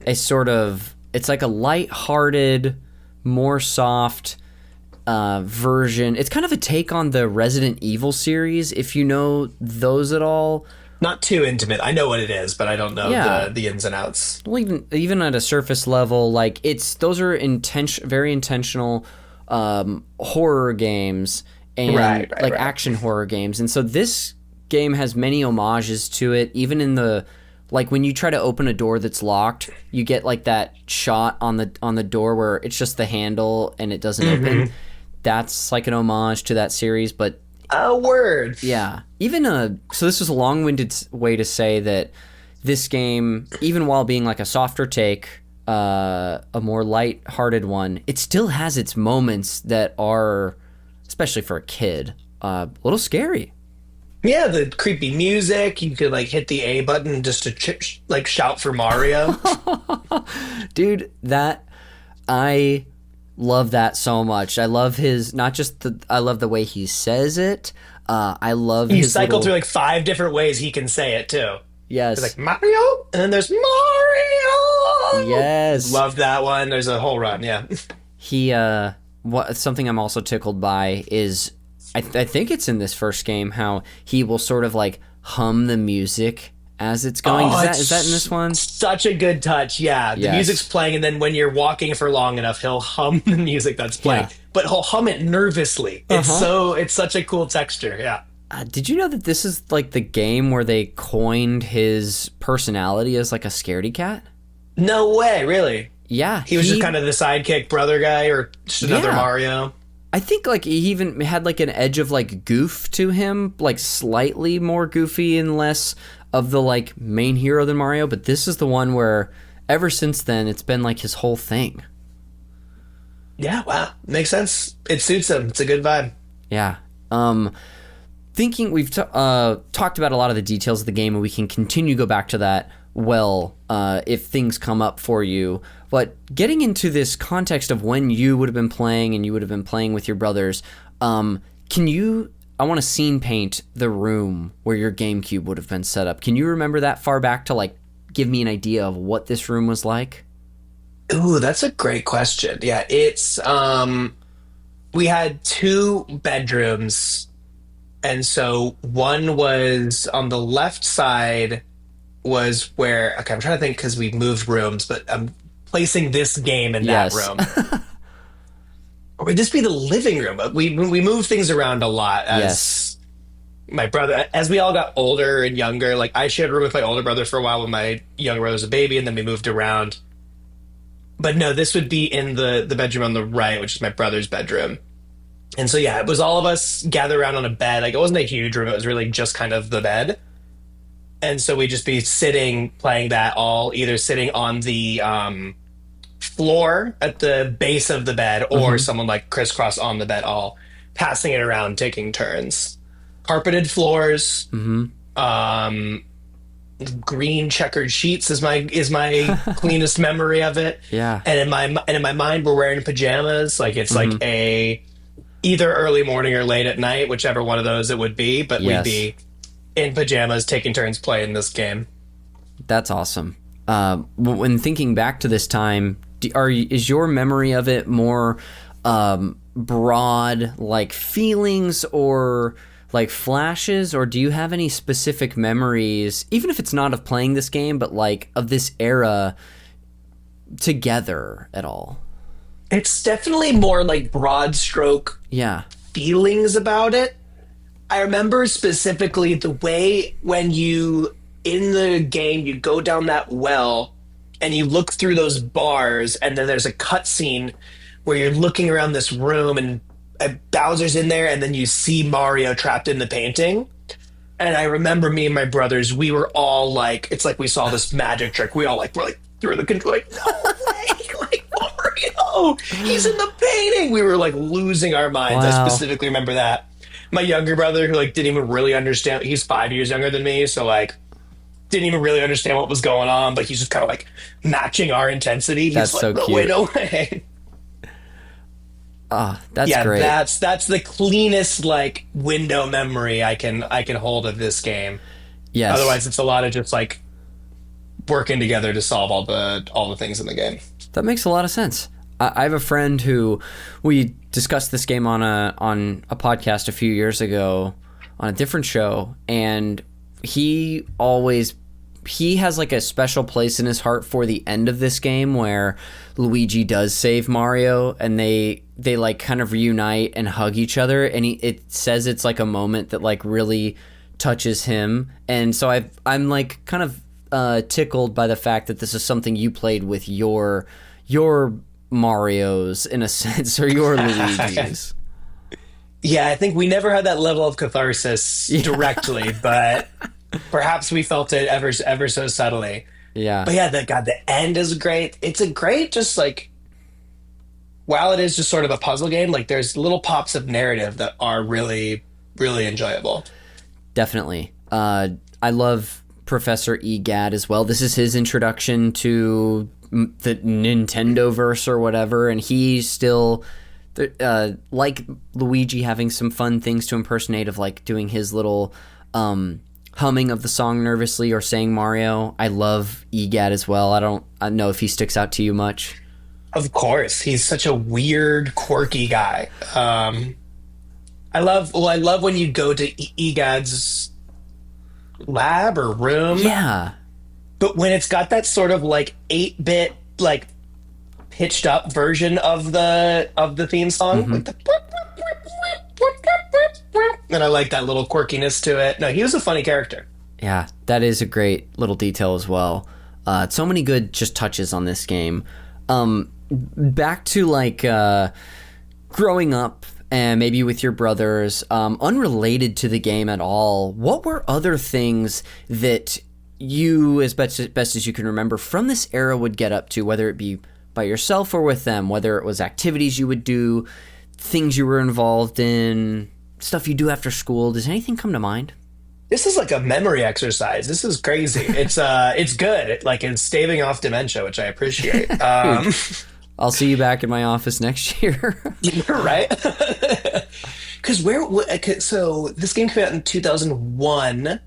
a sort of, it's like a light-hearted, more soft version. It's kind of a take on the Resident Evil series, if you know those at all. Not too intimate. I know what it is, but I don't know Yeah. the ins and outs. Well, even at a surface level, like those are very intentional horror games and Right, like right. action horror games. And so this game has many homages to it, even in the like when you try to open a door that's locked, you get like that shot on the door where it's just the handle and it doesn't open. That's like an homage to that series, but A word. yeah, so this was a long-winded way to say that this game, even while being like a softer take, a more light-hearted one, it still has its moments that are, especially for a kid, a little scary. Yeah, the creepy music. You could like hit the A button just to like shout for Mario. Dude, I love that so much. I love his I love the way he says it. I love You his cycle little, through like 5 different ways he can say it too. yes, There's like Mario, and then there's Mario. yes. Love that one. There's a whole run. Yeah. He something I'm also tickled by is I think it's in this first game how he will sort of like hum the music as it's going. Oh, Is that in this one? Such a good touch. Yeah. The Yes. music's playing, and then when you're walking for long enough, he'll hum the music that's playing. Yeah. But he'll hum it nervously. It's such a cool texture. Yeah. Did you know that this is like the game where they coined his personality as like a scaredy cat? No way, really. Yeah, He was just kind of the sidekick brother guy or just another Yeah. Mario. I think like he even had like an edge of like goof to him, like slightly more goofy and less of the like main hero than Mario. But this is the one where ever since then it's been like his whole thing. Yeah, wow. Makes sense. It suits him. It's a good vibe. Yeah. Thinking we've talked about a lot of the details of the game, and we can continue to go back to that if things come up for you. But getting into this context of when you would have been playing and you would have been playing with your brothers, I want to scene paint the room where your GameCube would have been set up. Can you remember that far back to like give me an idea of what this room was like? Ooh, that's a great question. Yeah, it's we had 2 bedrooms, and so one was on the left side was where okay, I'm trying to think because we moved rooms, but I'm placing this game in that Yes. room. Or would this be the living room? We moved things around a lot as Yes. my brother, as we all got older and younger. Like I shared a room with my older brother for a while when my younger brother was a baby, and then we moved around. But no, this would be in the bedroom on the right, which is my brother's bedroom. And so yeah, it was all of us gathered around on a bed. Like it wasn't a huge room; it was really just kind of the bed. And so we'd just be sitting, playing that all either sitting on the floor at the base of the bed, or someone like crisscross on the bed, all passing it around, taking turns. Carpeted floors, green checkered sheets is my cleanest memory of it. Yeah. And in my mind, we're wearing pajamas. Like it's like a either early morning or late at night, whichever one of those it would be. But Yes. we'd be in pajamas, taking turns playing this game. That's awesome. When thinking back to this time, is your memory of it more broad, like feelings or like flashes, or do you have any specific memories, even if it's not of playing this game, but like of this era together at all? It's definitely more like broad stroke Yeah. feelings about it. I remember specifically the way when in the game, you go down that well and you look through those bars, and then there's a cutscene where you're looking around this room and Bowser's in there, and then you see Mario trapped in the painting. And I remember me and my brothers, we were all like, it's like we saw this magic trick. We all we're like through the control, like, no way, like Mario, he's in the painting. We were like losing our minds. Wow. I specifically remember that. My younger brother, who like didn't even really understand, he's 5 years younger than me, so like didn't even really understand what was going on, but he's just kind of like matching our intensity. He's That's like, so no cute. way, no way. That's Yeah, great. that's the cleanest like window memory I can hold of this game. Yes. Otherwise, it's a lot of just like working together to solve all the things in the game. That makes a lot of sense. I have a friend who we discussed this game on a podcast a few years ago on a different show, and he has like a special place in his heart for the end of this game where Luigi does save Mario and they like kind of reunite and hug each other, and it says it's like a moment that like really touches him. And so I'm like kind of tickled by the fact that this is something you played with your Marios in a sense, or your Luigis. Yeah, I think we never had that level of catharsis directly, but perhaps we felt it ever so subtly. Yeah. But yeah, the end is great. It's a great, just like, while it is just sort of a puzzle game, like there's little pops of narrative that are really, really enjoyable. Definitely. I love Professor EGAD as well. This is his introduction to the Nintendo-verse or whatever, and he's still... like Luigi having some fun things to impersonate, of like doing his little humming of the song nervously or saying Mario. I love EGAD as well. I don't know if he sticks out to you much. Of course, he's such a weird, quirky guy. I love when you go to EGAD's lab or room. Yeah. But when it's got that sort of like 8-bit like pitched up version of the theme song, like and I like that little quirkiness to it. No, he was a funny character. Yeah, that is a great little detail as well. So many good just touches on this game. Back to like growing up and maybe with your brothers, unrelated to the game at all, what were other things that you, as best as you can remember from this era, would get up to, whether it be by yourself or with them, whether it was activities you would do, things you were involved in, stuff you do after school? Does anything come to mind? This is like a memory exercise. This is crazy. It's good. It's staving off dementia, which I appreciate. I'll see you back in my office next year. You're right. So this game came out in 2001.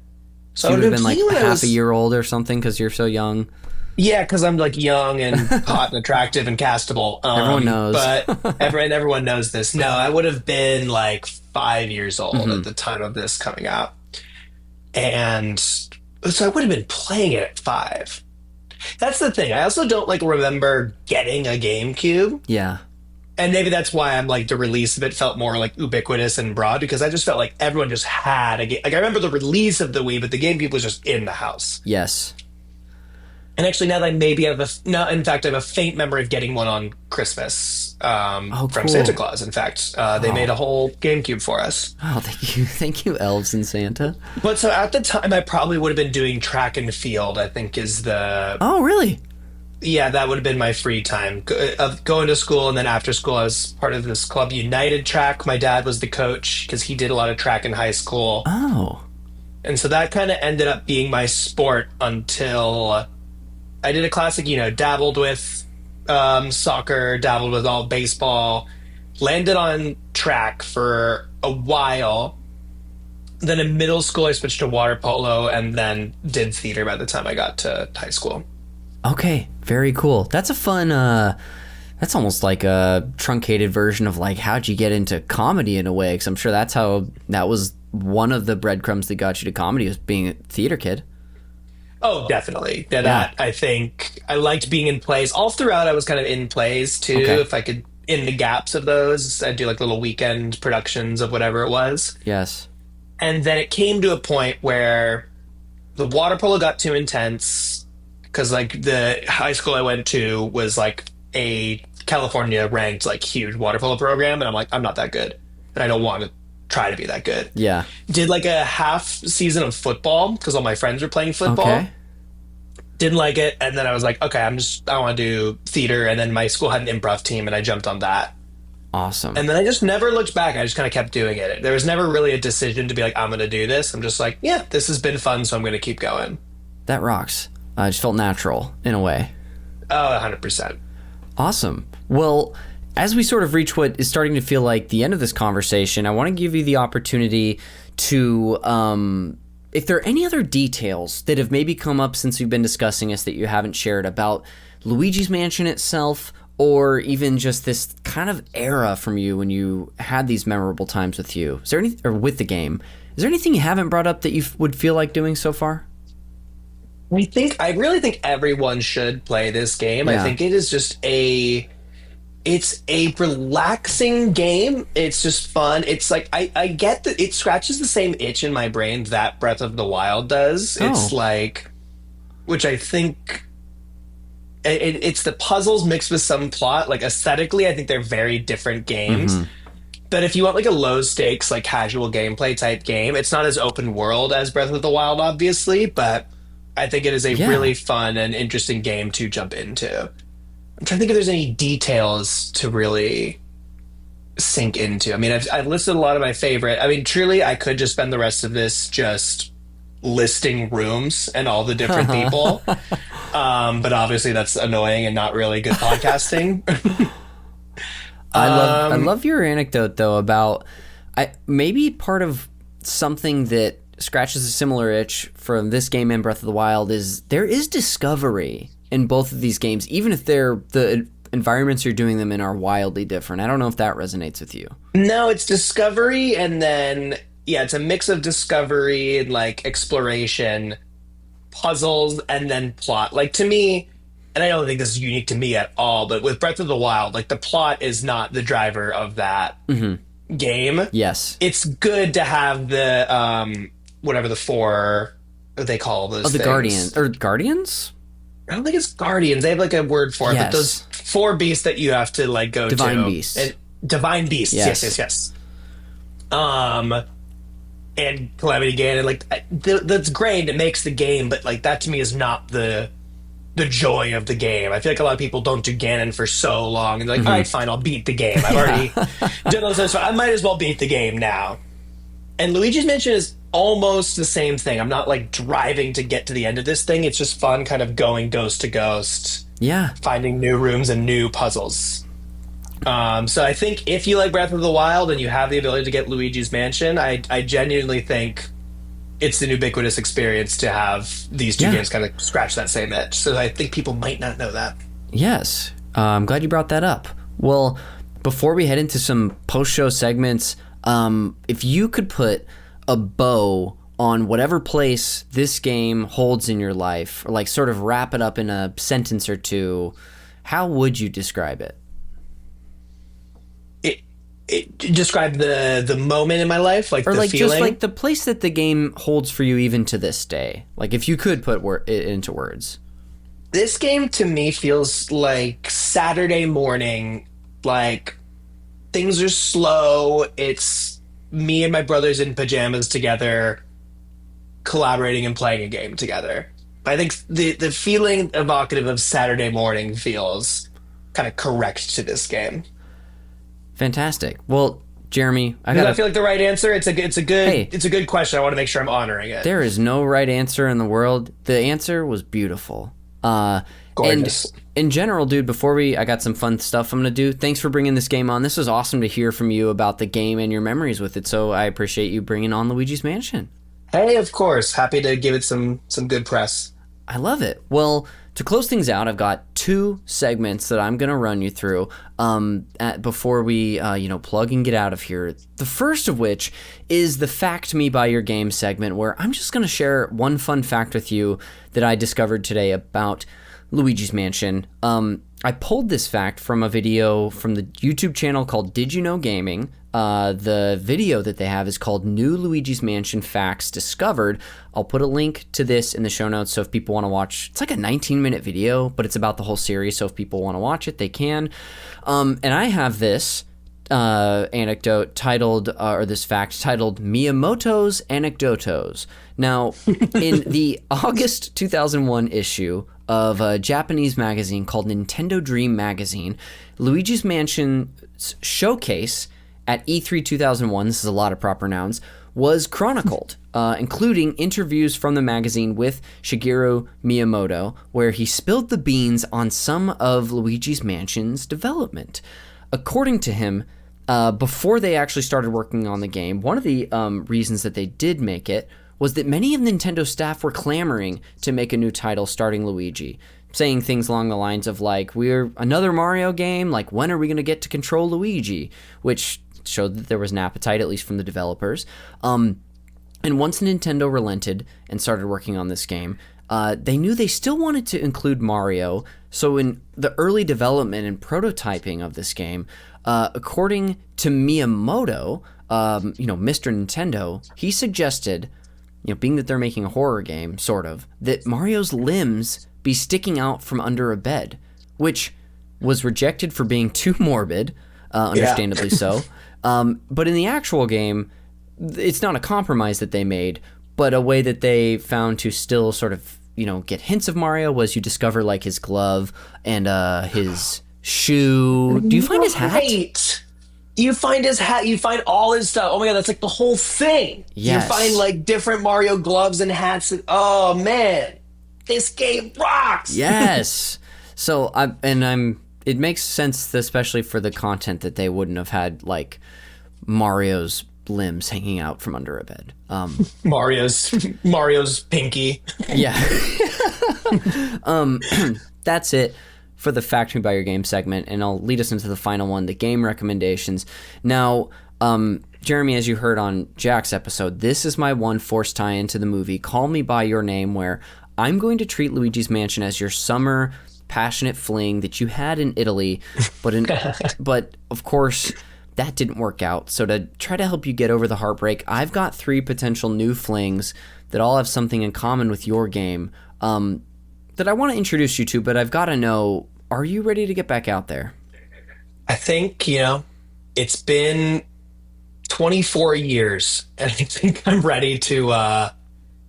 So you would have been like half a year old or something because you're so young. Yeah, because I'm like young and hot and attractive and castable. Everyone knows. But everyone knows this. No, I would have been like 5 years old at the time of this coming out. And so I would have been playing it at 5. That's the thing. I also don't like remember getting a GameCube. Yeah. And maybe that's why I'm like the release of it felt more like ubiquitous and broad, because I just felt like everyone just had a game. Like I remember the release of the Wii, but the GameCube was just in the house. Yes. And actually, now that I maybe have in fact, I have a faint memory of getting one on Christmas from Santa Claus. In fact, they made a whole GameCube for us. Oh, thank you, elves and Santa. But so at the time, I probably would have been doing track and field, I think is the... Oh, really? Yeah, that would have been my free time of going to school. And then after school, I was part of this club, United Track. My dad was the coach because he did a lot of track in high school. Oh. And so that kind of ended up being my sport until... I did a classic, dabbled with soccer, dabbled with all baseball, landed on track for a while. Then in middle school, I switched to water polo and then did theater by the time I got to high school. Okay, very cool. That's a fun, that's almost like a truncated version of like, how'd you get into comedy in a way? Because I'm sure that was one of the breadcrumbs that got you to comedy, was being a theater kid. Oh, definitely. That I think I liked being in plays. All throughout, I was kind of in plays, too. Okay. If I could, in the gaps of those, I'd do like little weekend productions of whatever it was. Yes. And then it came to a point where the water polo got too intense because like the high school I went to was like a California ranked like huge water polo program. And I'm like, I'm not that good. And I don't want to try to be that good. Yeah. Did like a half season of football because all my friends were playing football. Okay. Didn't like it. And then I was like, okay, I want to do theater. And then my school had an improv team and I jumped on that. Awesome. And then I just never looked back. I just kind of kept doing it. There was never really a decision to be like, I'm going to do this. I'm just like, yeah, this has been fun, so I'm going to keep going. That rocks. It just felt natural in a way. Oh, 100%. Awesome. Well, as we sort of reach what is starting to feel like the end of this conversation, I want to give you the opportunity to, if there are any other details that have maybe come up since we've been discussing this that you haven't shared about Luigi's Mansion itself, or even just this kind of era from you when you had these memorable times with you. Is there any, or with the game? Is there anything you haven't brought up that you would feel like doing so far? I really think everyone should play this game. Yeah. I think it is just it's a relaxing game. It's just fun. It's like I get that it scratches the same itch in my brain that Breath of the Wild does. It's like, which I think it's the puzzles mixed with some plot. Like aesthetically, I think they're very different games. But if you want like a low stakes, like casual gameplay type game, it's not as open world as Breath of the Wild, obviously, but I think it is a really fun and interesting game to jump into. I'm trying to think if there's any details to really sink into. I mean, I've listed a lot of my favorite. I mean, truly, I could just spend the rest of this just listing rooms and all the different people. But obviously that's annoying and not really good podcasting. I love your anecdote though about maybe part of something that scratches a similar itch from this game and Breath of the Wild is there is discovery in both of these games, even if the environments you're doing them in are wildly different. I don't know if that resonates with you. No, it's discovery, and then it's a mix of discovery and like exploration, puzzles, and then plot. Like to me, and I don't think this is unique to me at all, but with Breath of the Wild, like the plot is not the driver of that game. Yes. It's good to have the whatever the four they call those the things. Guardians? I don't think it's Guardians. They have like a word for it, but those four beasts that you have to like go Divine to. Beasts. And Divine Beasts. Yes. And Calamity Ganon, like that's great. It makes the game, but like that to me is not the joy of the game. I feel like a lot of people don't do Ganon for so long, and they're like, all right, fine, I'll beat the game. I've already done those things, so I might as well beat the game now. And Luigi's Mansion is almost the same thing. I'm not like driving to get to the end of this thing. It's just fun kind of going ghost to ghost. Yeah. Finding new rooms and new puzzles. So I think if you like Breath of the Wild and you have the ability to get Luigi's Mansion, I genuinely think it's an ubiquitous experience to have these two games kind of scratch that same itch. So I think people might not know that. Yes. I'm glad you brought that up. Well, before we head into some post-show segments, if you could put a bow on whatever place this game holds in your life, or like sort of wrap it up in a sentence or two, how would you describe it? Describe the moment in my life, like, or the like feeling? Just like the place that the game holds for you even to this day. Like if you could put it into words. This game to me feels like Saturday morning, like things are slow. It's me and my brothers in pajamas together, collaborating and playing a game together. I think the feeling evocative of Saturday morning feels kind of correct to this game. Fantastic. Well, Jeremy, Does that feel like the right answer? It's a good question. I want to make sure I'm honoring it. There is no right answer in the world. The answer was beautiful. Gorgeous. And in general, dude, I got some fun stuff I'm going to do. Thanks for bringing this game on. This was awesome to hear from you about the game and your memories with it. So I appreciate you bringing on Luigi's Mansion. Hey, of course. Happy to give it some good press. I love it. Well, to close things out, I've got 2 segments that I'm going to run you through before we plug and get out of here. The first of which is the Fact Me by Your Game segment, where I'm just going to share one fun fact with you that I discovered today about Luigi's Mansion. I pulled this fact from a video from the YouTube channel called Did You Know Gaming. The video that they have is called New Luigi's Mansion Facts Discovered. I'll put a link to this in the show notes, so if people want to watch, it's like a 19-minute video, but it's about the whole series, so if people want to watch it, they can. And I have this anecdote titled, or this fact titled, Miyamoto's Anecdotos. Now, in the August 2001 issue of a Japanese magazine called Nintendo Dream Magazine, Luigi's Mansion's showcase at E3 2001, this is a lot of proper nouns, was chronicled, including interviews from the magazine with Shigeru Miyamoto, where he spilled the beans on some of Luigi's Mansion's development. According to him, before they actually started working on the game, one of the reasons that they did make it was that many of Nintendo staff were clamoring to make a new title starting Luigi, saying things along the lines of like, we're another Mario game, like when are we going to get to control Luigi, which showed that there was an appetite, at least from the developers. And once Nintendo relented and started working on this game, they knew they still wanted to include Mario. So in the early development and prototyping of this game, according to Miyamoto, Mr. Nintendo, he suggested, being that they're making a horror game, sort of, that Mario's limbs be sticking out from under a bed, which was rejected for being too morbid, understandably so. But in the actual game, it's not a compromise that they made, but a way that they found to still sort of, get hints of Mario was you discover like his glove and his shoe. Do you find his hat? Right. You find his hat. You find all his stuff. Oh my god, that's like the whole thing. Yes. You find like different Mario gloves and hats. Oh man, this game rocks. Yes. So it makes sense, especially for the content, that they wouldn't have had like Mario's limbs hanging out from under a bed. Mario's pinky. Yeah. That's it for the Fact Me By Your Game segment, and I'll lead us into the final one, the game recommendations. Now, Jeremy, as you heard on Jack's episode, this is my one forced tie-in to the movie Call Me By Your Name, where I'm going to treat Luigi's Mansion as your summer passionate fling that you had in Italy, but of course that didn't work out. So to try to help you get over the heartbreak, I've got 3 potential new flings that all have something in common with your game that I want to introduce you to, but I've got to know, are you ready to get back out there? I think, it's been 24 years, and I think I'm ready to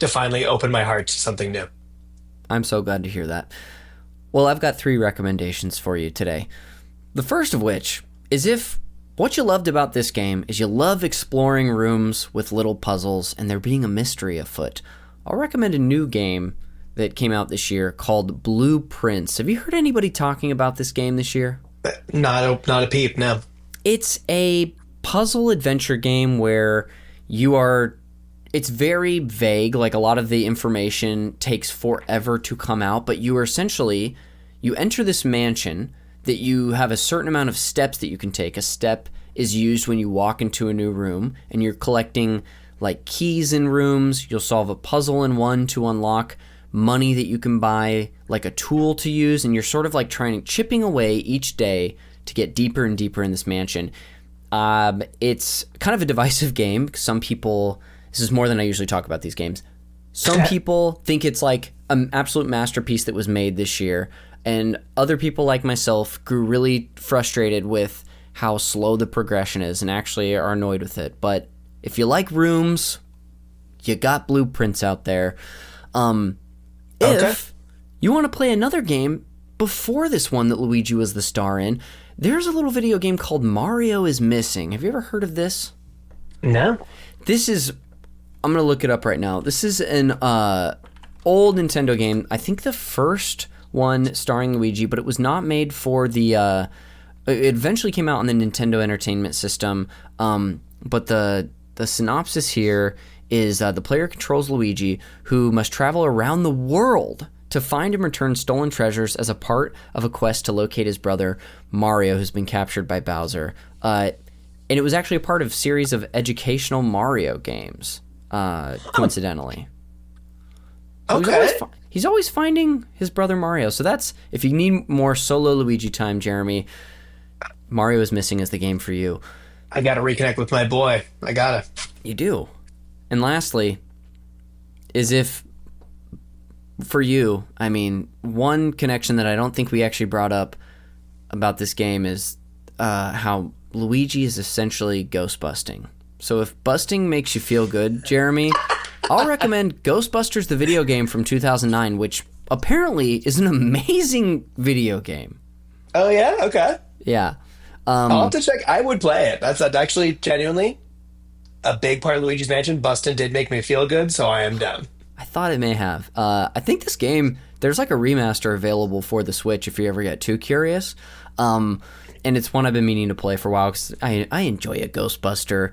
finally open my heart to something new. I'm so glad to hear that. Well, I've got 3 recommendations for you today. The first of which is if what you loved about this game is you love exploring rooms with little puzzles and there being a mystery afoot, I'll recommend a new game that came out this year called Blueprints. Have you heard anybody talking about this game this year? Not a peep, no. It's a puzzle adventure game where it's very vague, like a lot of the information takes forever to come out, but you enter this mansion that you have a certain amount of steps that you can take. A step is used when you walk into a new room, and you're collecting like keys in rooms. You'll solve a puzzle in one to unlock money that you can buy, like a tool to use, and you're sort of like chipping away each day to get deeper and deeper in this mansion. It's kind of a divisive game, because some people, this is more than I usually talk about these games, some people think it's like an absolute masterpiece that was made this year, and other people like myself grew really frustrated with how slow the progression is and actually are annoyed with it. But if you like rooms, you got Blueprints out there. If you want to play another game before this one that Luigi was the star in, there's a little video game called Mario is Missing. Have you ever heard of this? No. I'm going to look it up right now. This is an old Nintendo game. I think the first one starring Luigi, but it was not made for the... it eventually came out on the Nintendo Entertainment System, but the synopsis here is the player controls Luigi, who must travel around the world to find and return stolen treasures as a part of a quest to locate his brother Mario, who's been captured by Bowser. And it was actually a part of a series of educational Mario games, coincidentally. Okay. He's always finding his brother Mario. So that's, if you need more solo Luigi time, Jeremy, Mario is Missing is the game for you. I gotta reconnect with my boy. I gotta. You do. And lastly, is if, for you, I mean, one connection that I don't think we actually brought up about this game is how Luigi is essentially ghost busting. So if busting makes you feel good, Jeremy, I'll recommend Ghostbusters the video game from 2009, which apparently is an amazing video game. Oh, yeah? Okay. Yeah. I'll have to check. I would play it. That's actually genuinely a big part of Luigi's Mansion. Bustin' did make me feel good, so I am down. I thought it may have. I think this game, there's like a remaster available for the Switch if you ever get too curious. And it's one I've been meaning to play for a while because I enjoy a Ghostbuster.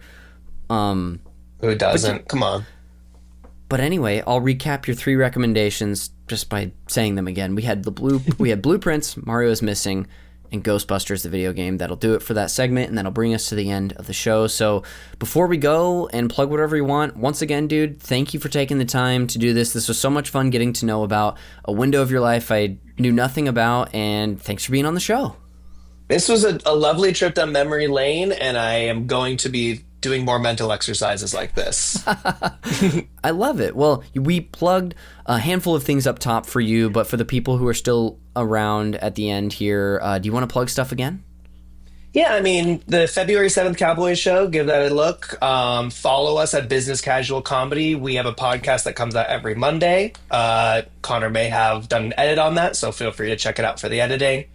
Who doesn't? Come on. But anyway, I'll recap your 3 recommendations just by saying them again. We had Blueprints, Mario is Missing, and Ghostbusters, the video game. That'll do it for that segment, and that'll bring us to the end of the show. So before we go and plug whatever you want, once again, dude, thank you for taking the time to do this. This was so much fun getting to know about a window of your life I knew nothing about, and thanks for being on the show. This was a lovely trip down memory lane, and I am going to be doing more mental exercises like this. I love it. Well, we plugged a handful of things up top for you, but for the people who are still around at the end here, do you want to plug stuff again? Yeah, I mean, the February 7th Cowboys show, give that a look. Follow us at Business Casual Comedy. We have a podcast that comes out every Monday. Connor may have done an edit on that, so feel free to check it out for the editing.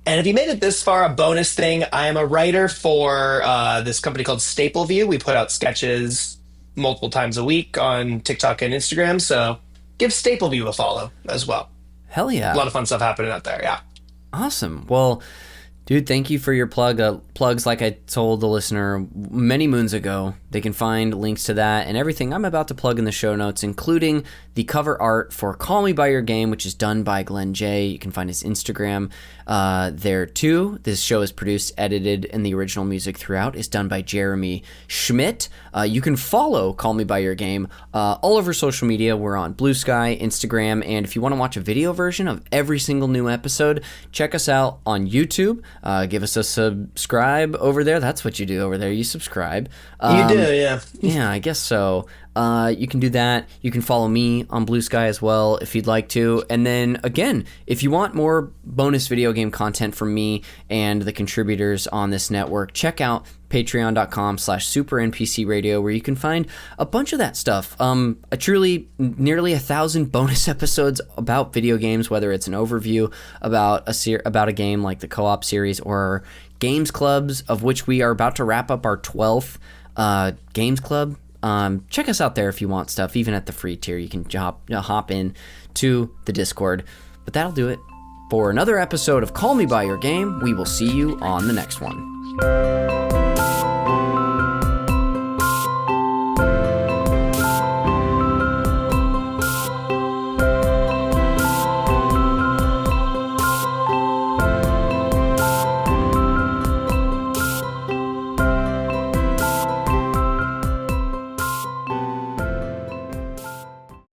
And if you made it this far, a bonus thing, I am a writer for this company called Stapleview. We put out sketches multiple times a week on TikTok and Instagram, so give Stapleview a follow as well. Hell yeah. A lot of fun stuff happening out there, yeah. Awesome. Well, dude, thank you for your plugs. Like I told the listener many moons ago, they can find links to that and everything I'm about to plug in the show notes, including the cover art for Call Me By Your Game, which is done by Glenn J. You can find his Instagram there too. This show is produced, edited, and the original music throughout is done by Jeremy Schmidt. You can follow Call Me By Your Game all over social media. We're on Blue Sky, Instagram, and if you want to watch a video version of every single new episode, check us out on YouTube. Give us a subscribe over there. That's what you do over there. You subscribe. You do, yeah. Yeah, I guess so. You can do that. You can follow me on Blue Sky as well if you'd like to. And then, again, if you want more bonus video game content from me and the contributors on this network, check out patreon.com/supernpcradio, where you can find a bunch of that stuff. Truly nearly 1,000 bonus episodes about video games, whether it's an overview about a game like the co-op series or games clubs, of which we are about to wrap up our 12th games club. Check us out there if you want stuff, even at the free tier. You can hop in to the Discord. But that'll do it for another episode of Call Me By Your Game. We will see you on the next one.